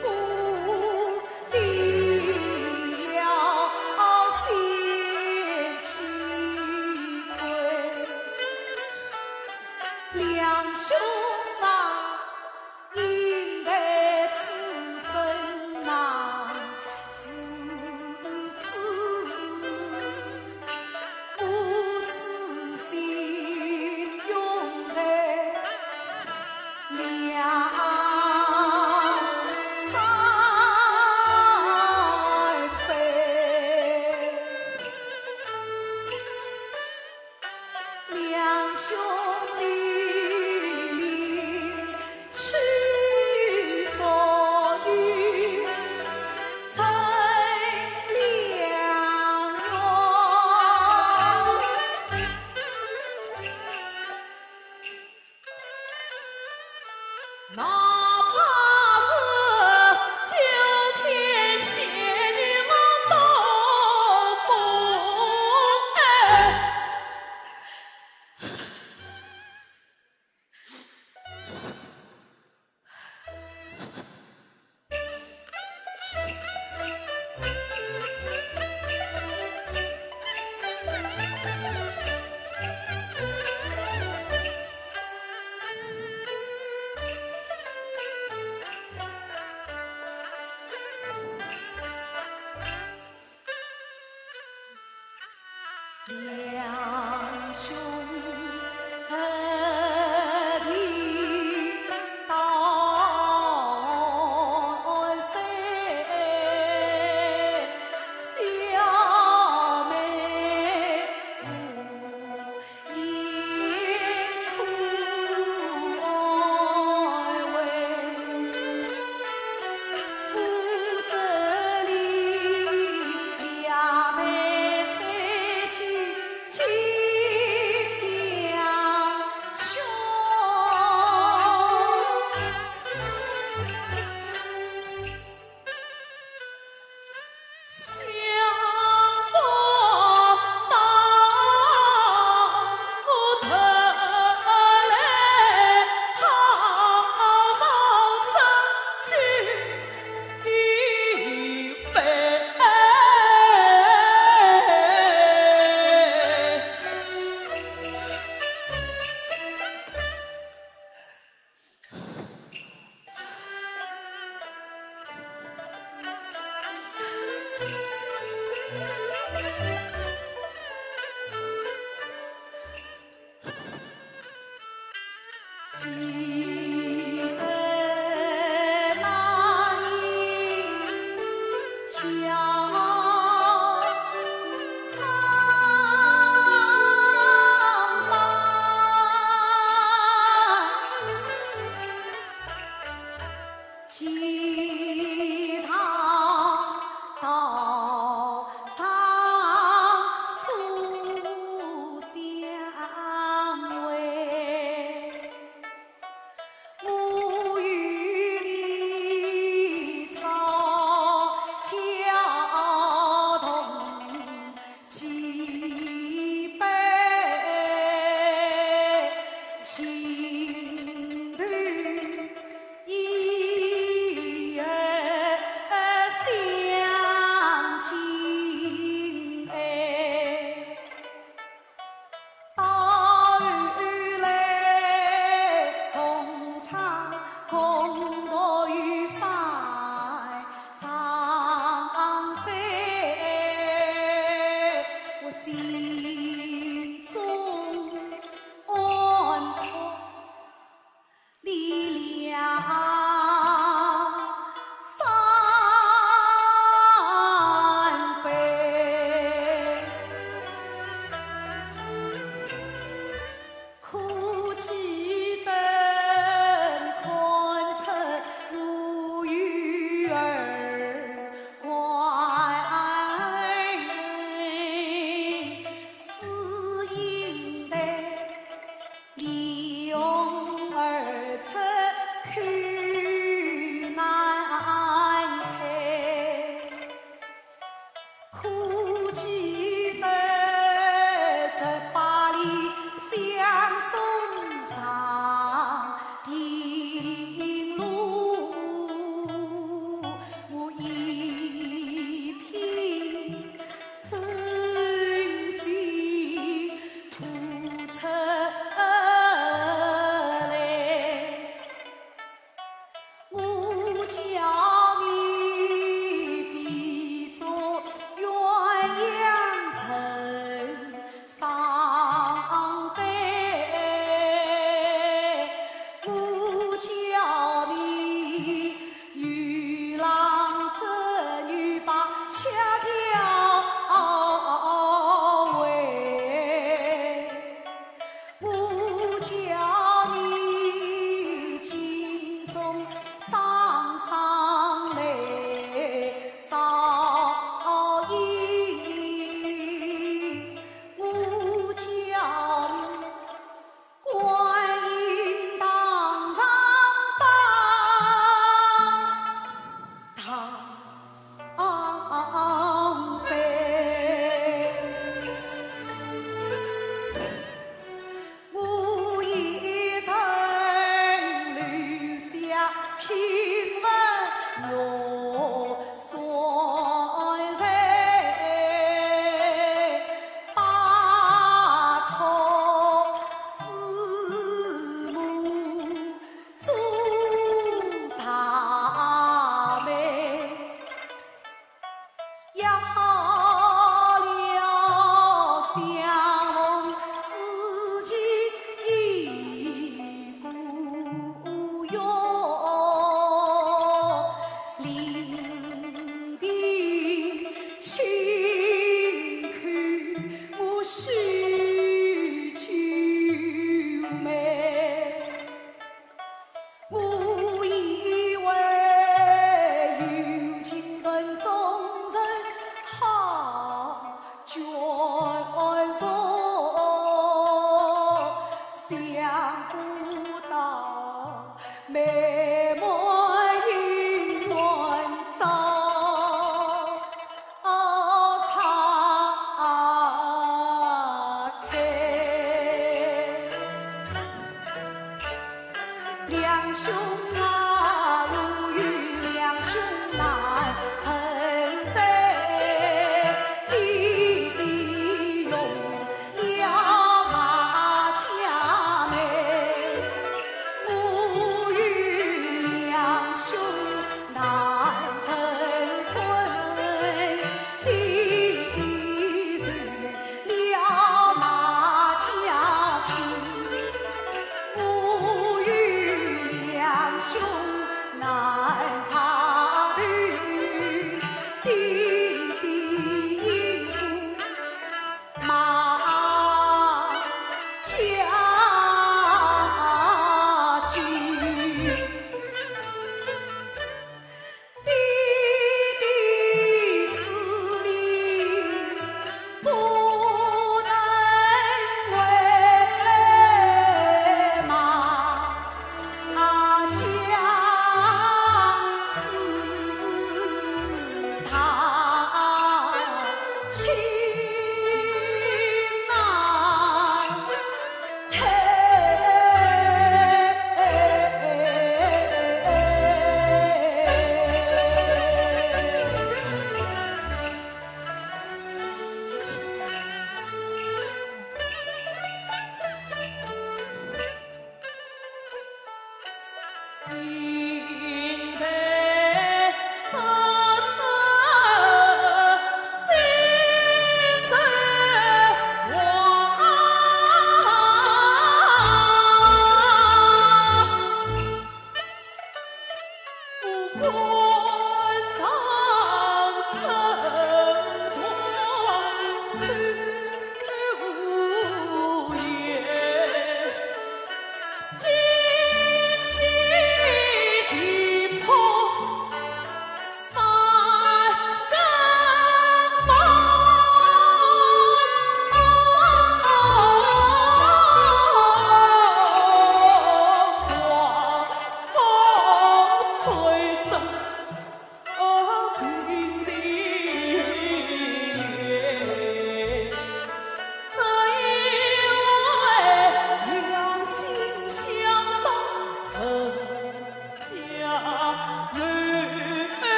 不必要先去归。两兄啊，应得此生难是子，不辞心用在两三倍。两兄弟里去所欲，成良缘。哪怕是9天仙女我都不爱。两兄得地到山，小妹无言苦哀慰，不这里衙门三去。四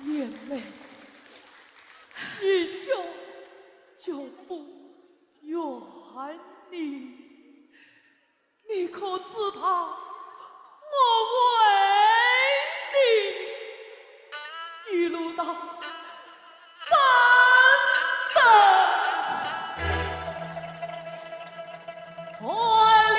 眼泪，一笑就不怨你。你可知道我为你一路上奔走万里。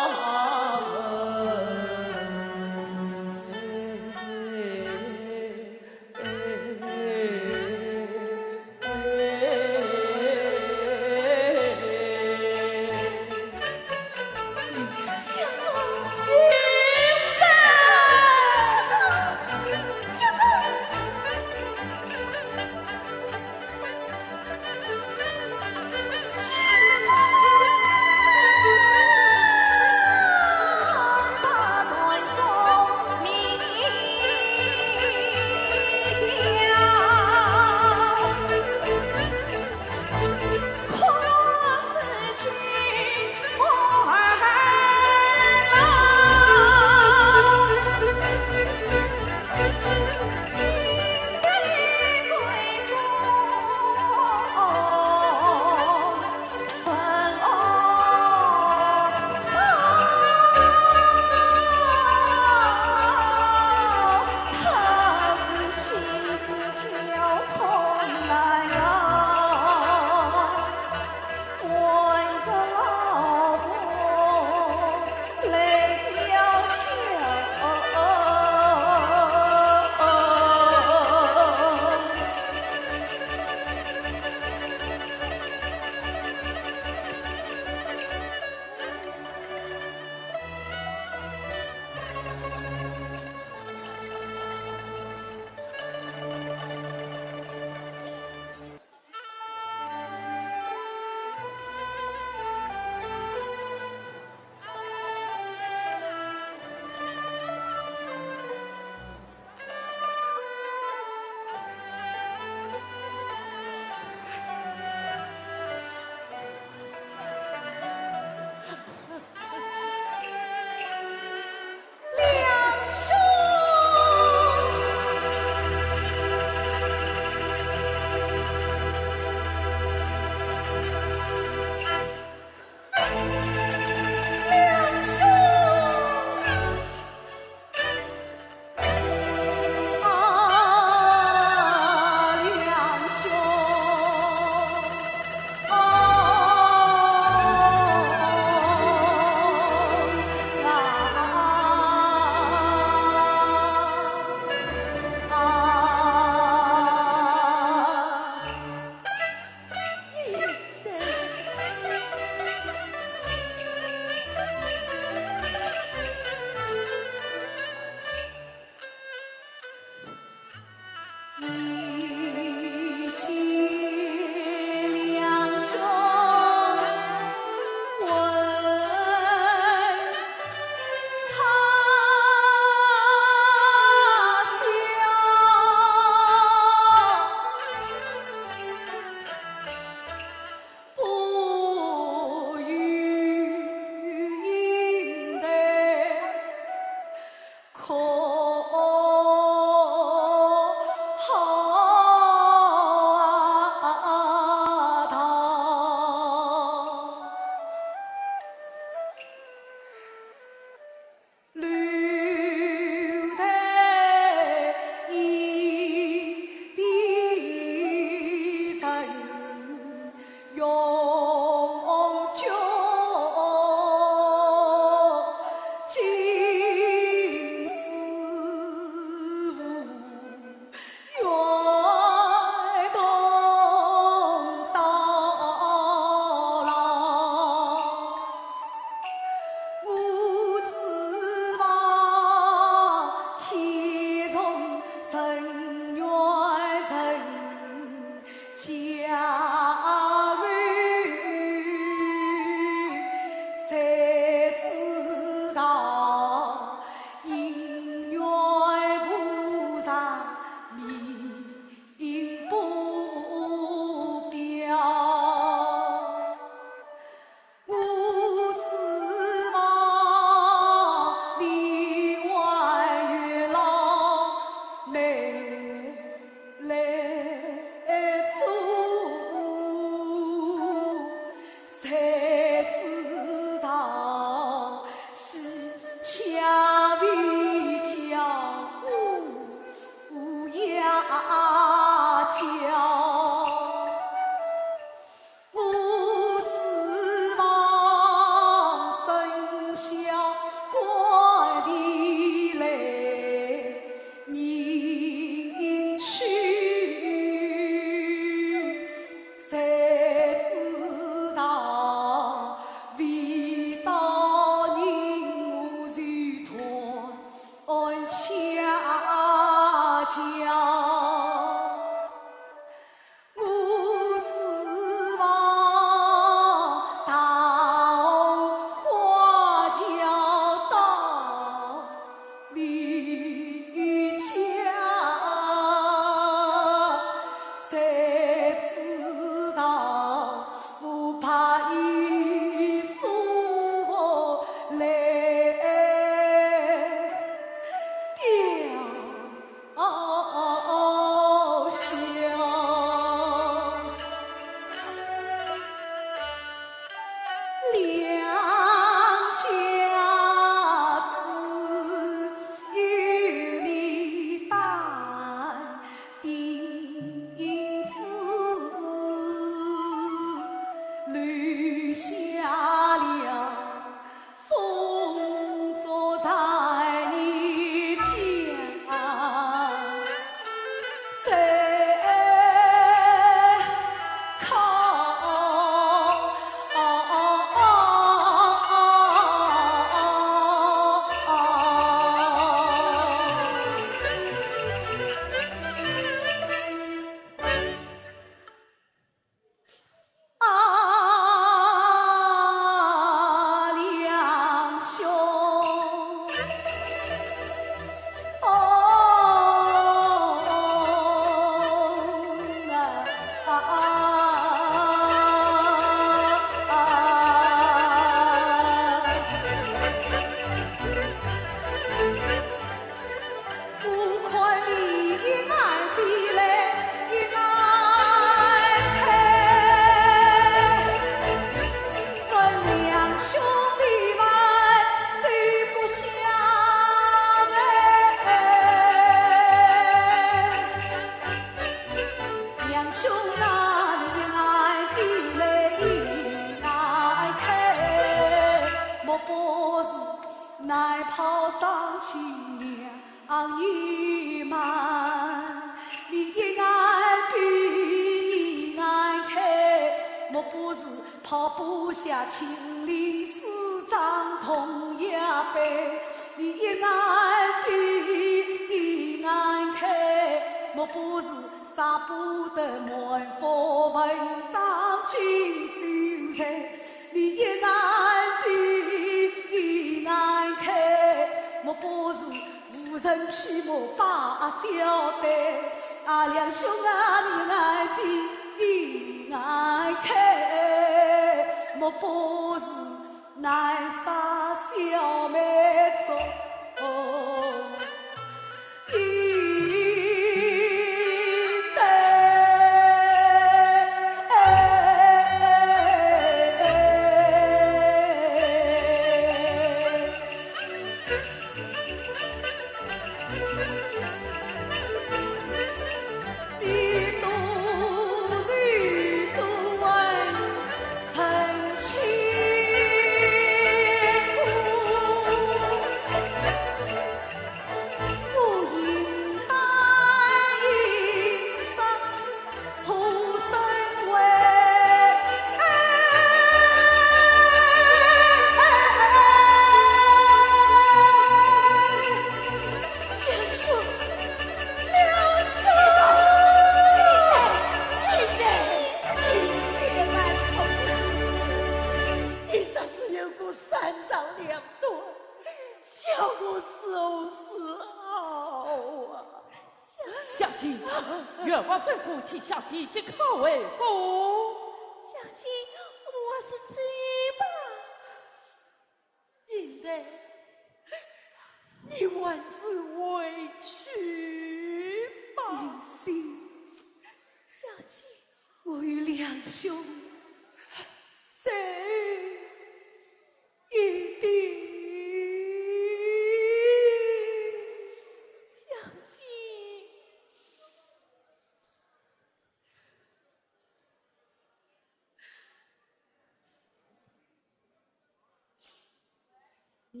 李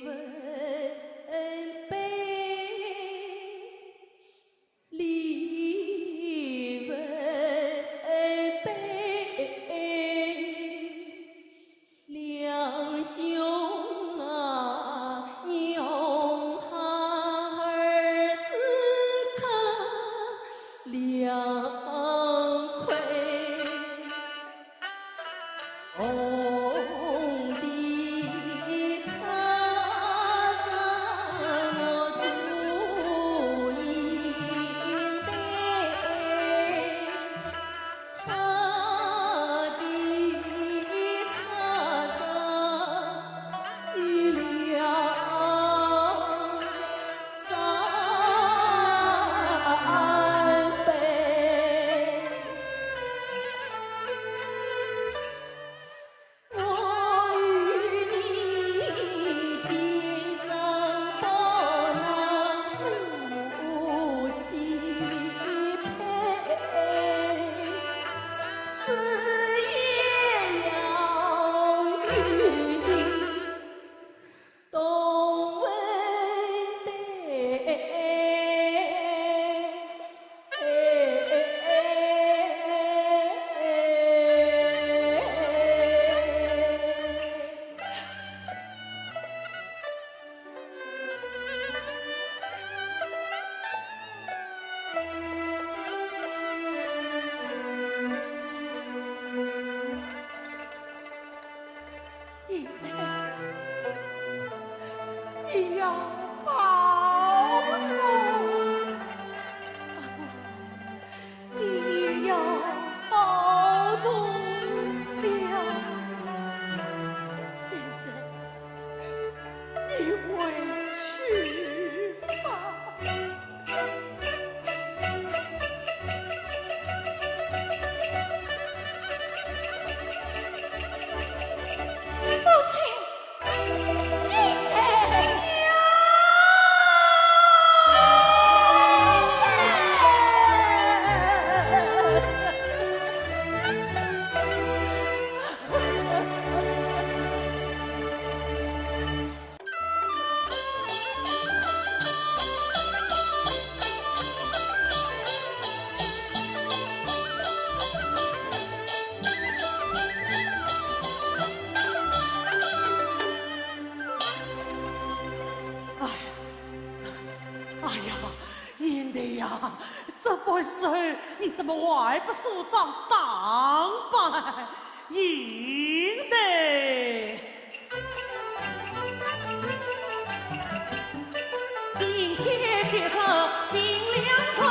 文碑，李文碑，两兄啊，牛孩儿死看两亏。红的他怎么足以对？他的他怎一两三杯？我与你今生不能夫妻配，死也要与你同文德。英德，你要保重，你要保重了。英德，你回去吧。母亲，英德呀！哎呀，英德呀，这回事你怎么外不梳妆打扮？英德，今天接受明良辰，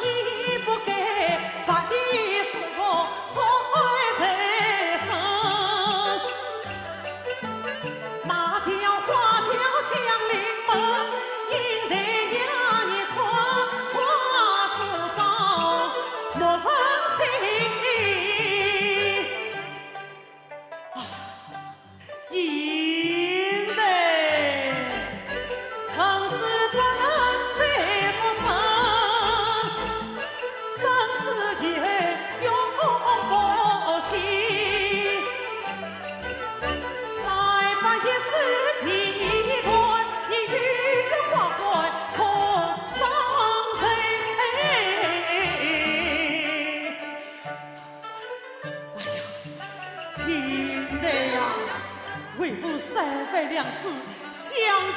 你不该把你师傅错在身。那叫花轿降临门，英德呀，你快快梳妆，莫生心。英德，生死不能再不生，生死也永不息。再把一世情断，你与花怀同伤谁？哎呀，英德呀，为父三番两次相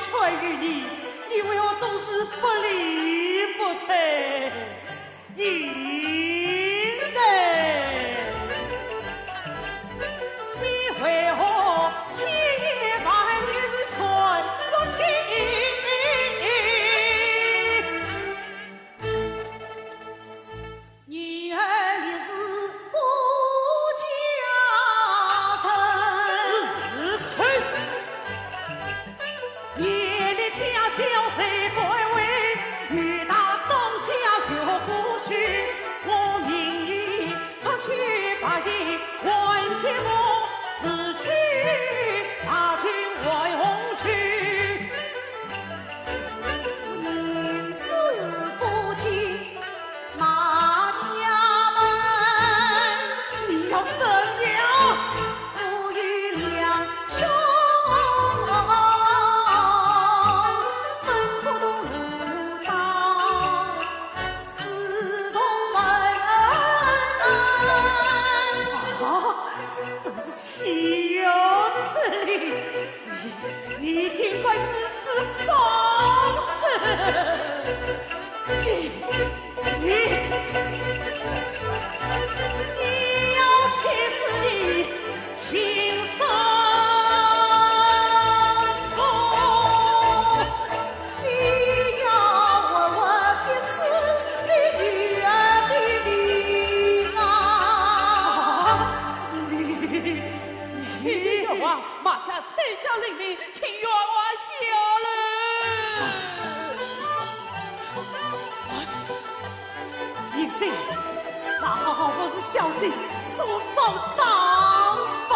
劝于你，你为我总是不理不睬。英德，你为何千言万语是全不信？女儿也是不嫁身。嘿，夜里家教谁归位？与他东家尽管私自放肆。你要气死你亲生父，你要问问别是你女儿的命啊！秦元王，马家催叫令令，请元王下来。一心把好我是小姐所遭当吧。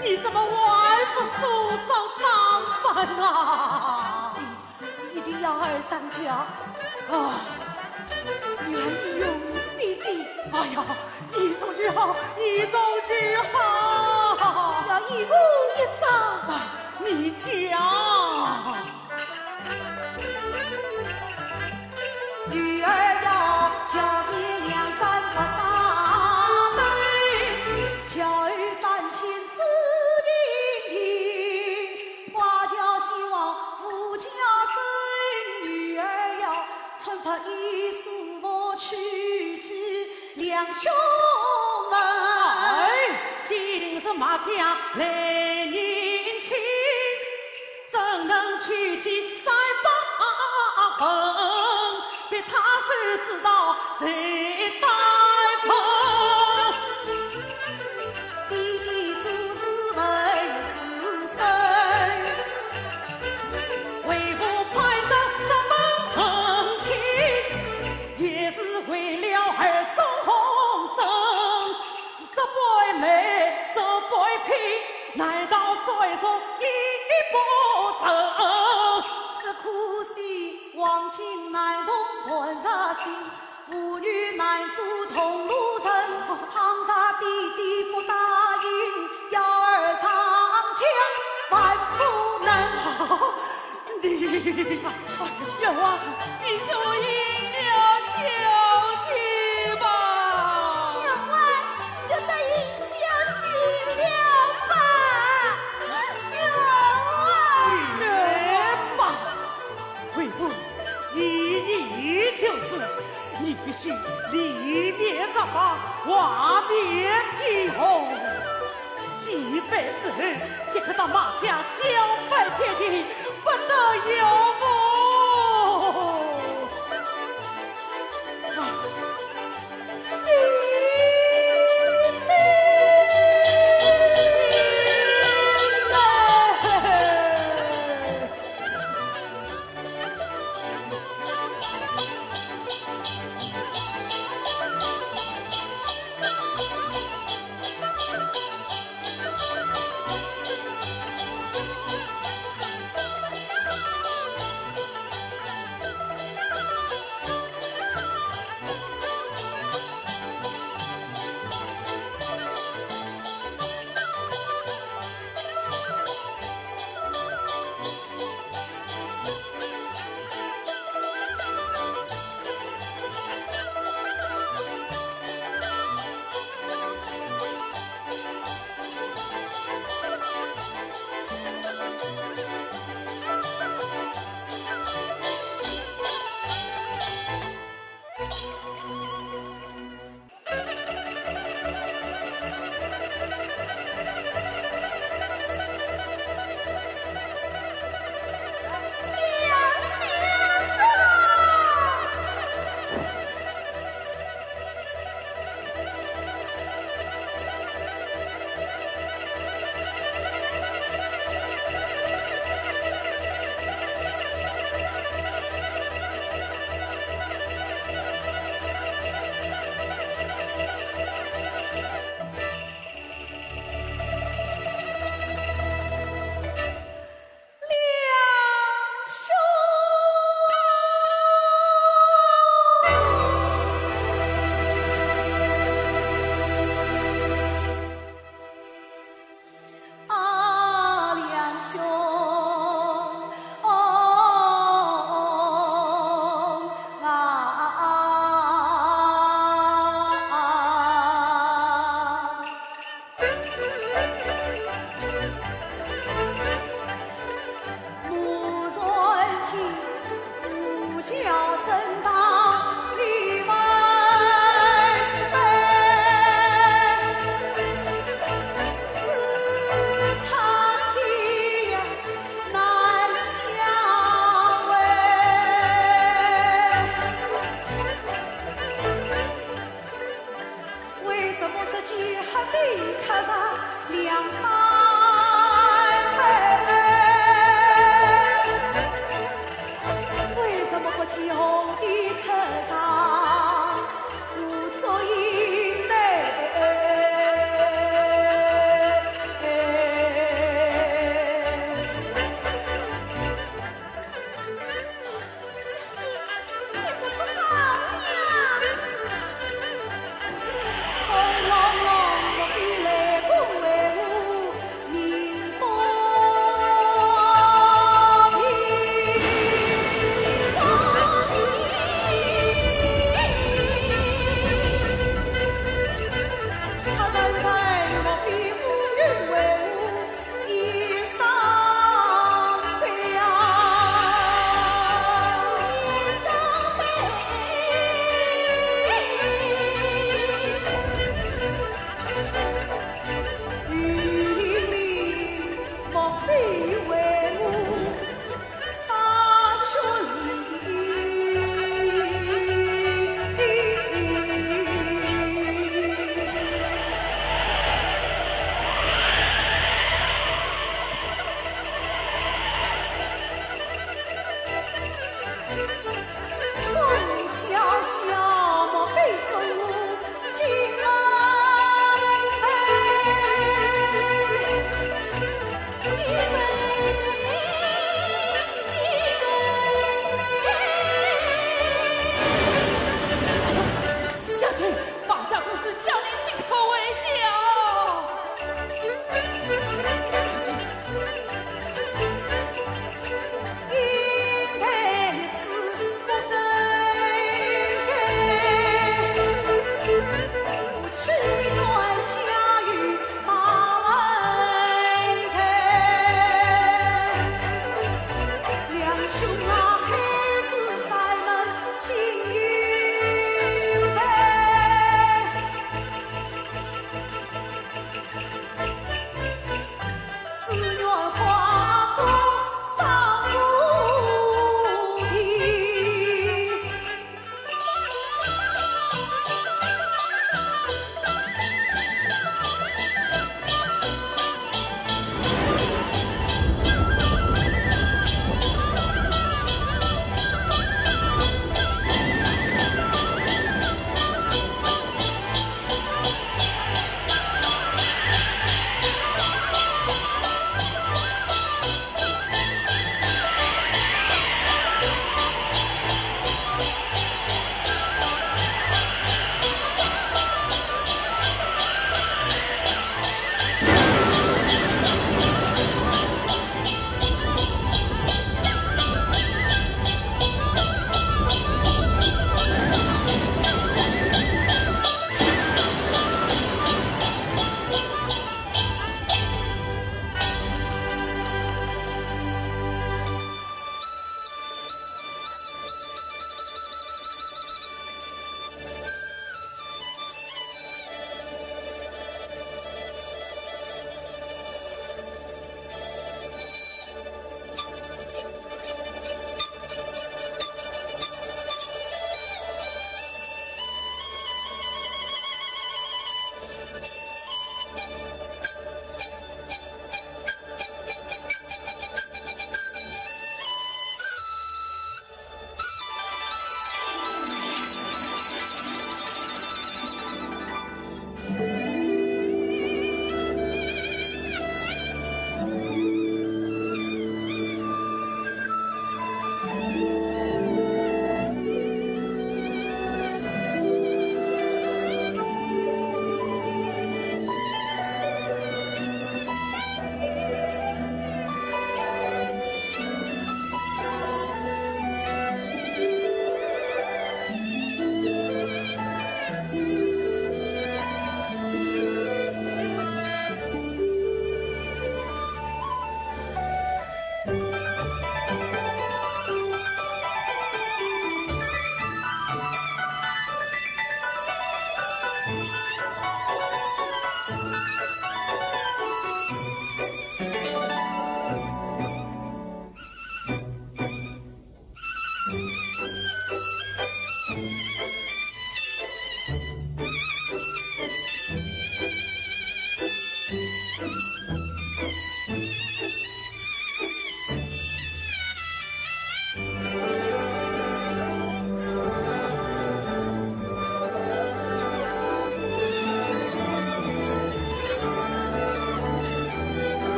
你怎么还不塑造当班啊？一定要儿上桥啊！愿意用弟弟。哎呀，一走就好，一走就好。要一步一走。你讲。女儿要嫁进两站的沙门，教育三千子英听，花轿希望夫家珍，女儿要传派一束我去知两兄儿。哎，今日马家来年轻，怎能娶妻三八分？别他谁知道谁带走？弟弟做事为是生，为父盼得这门亲，也是为了儿终生。是这辈妹，这辈婢，难道再说一不成？这苦心望亲难同团杀心，妇女难助同路程。倘杀弟弟不答应，要儿长枪反不能。你元王，你就应了小姐吧。员外就答应小姐了吧，员外。别吧，为父依你就是，你必须离别造化，瓦灭披红。几辈子即可到马家交拜天地，不得有误。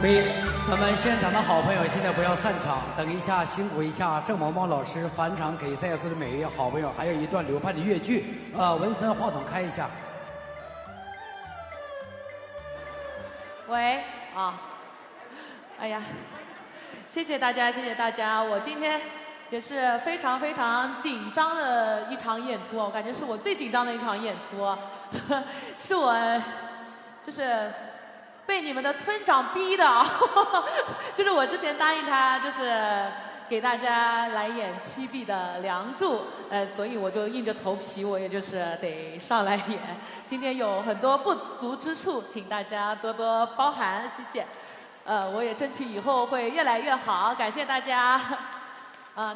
所以咱们现场的好朋友现在不要散场，等一下辛苦一下郑萌萌老师返场给在座的每一位好朋友，还有一段流派的越剧。文森话筒开一下。喂啊，哎呀，谢谢大家，谢谢大家。我今天也是非常非常紧张的一场演出，我感觉是我最紧张的一场演出，是我就是被你们的村长逼的，就是我之前答应他，就是给大家来演七碧的《梁祝》，所以我就硬着头皮，我也就是得上来演。今天有很多不足之处，请大家多多包涵，谢谢。我也争取以后会越来越好，感谢大家。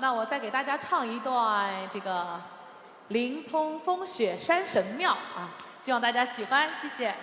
那我再给大家唱一段这个《林冲风雪山神庙》啊，希望大家喜欢，谢谢。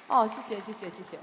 哦，谢谢谢谢谢谢。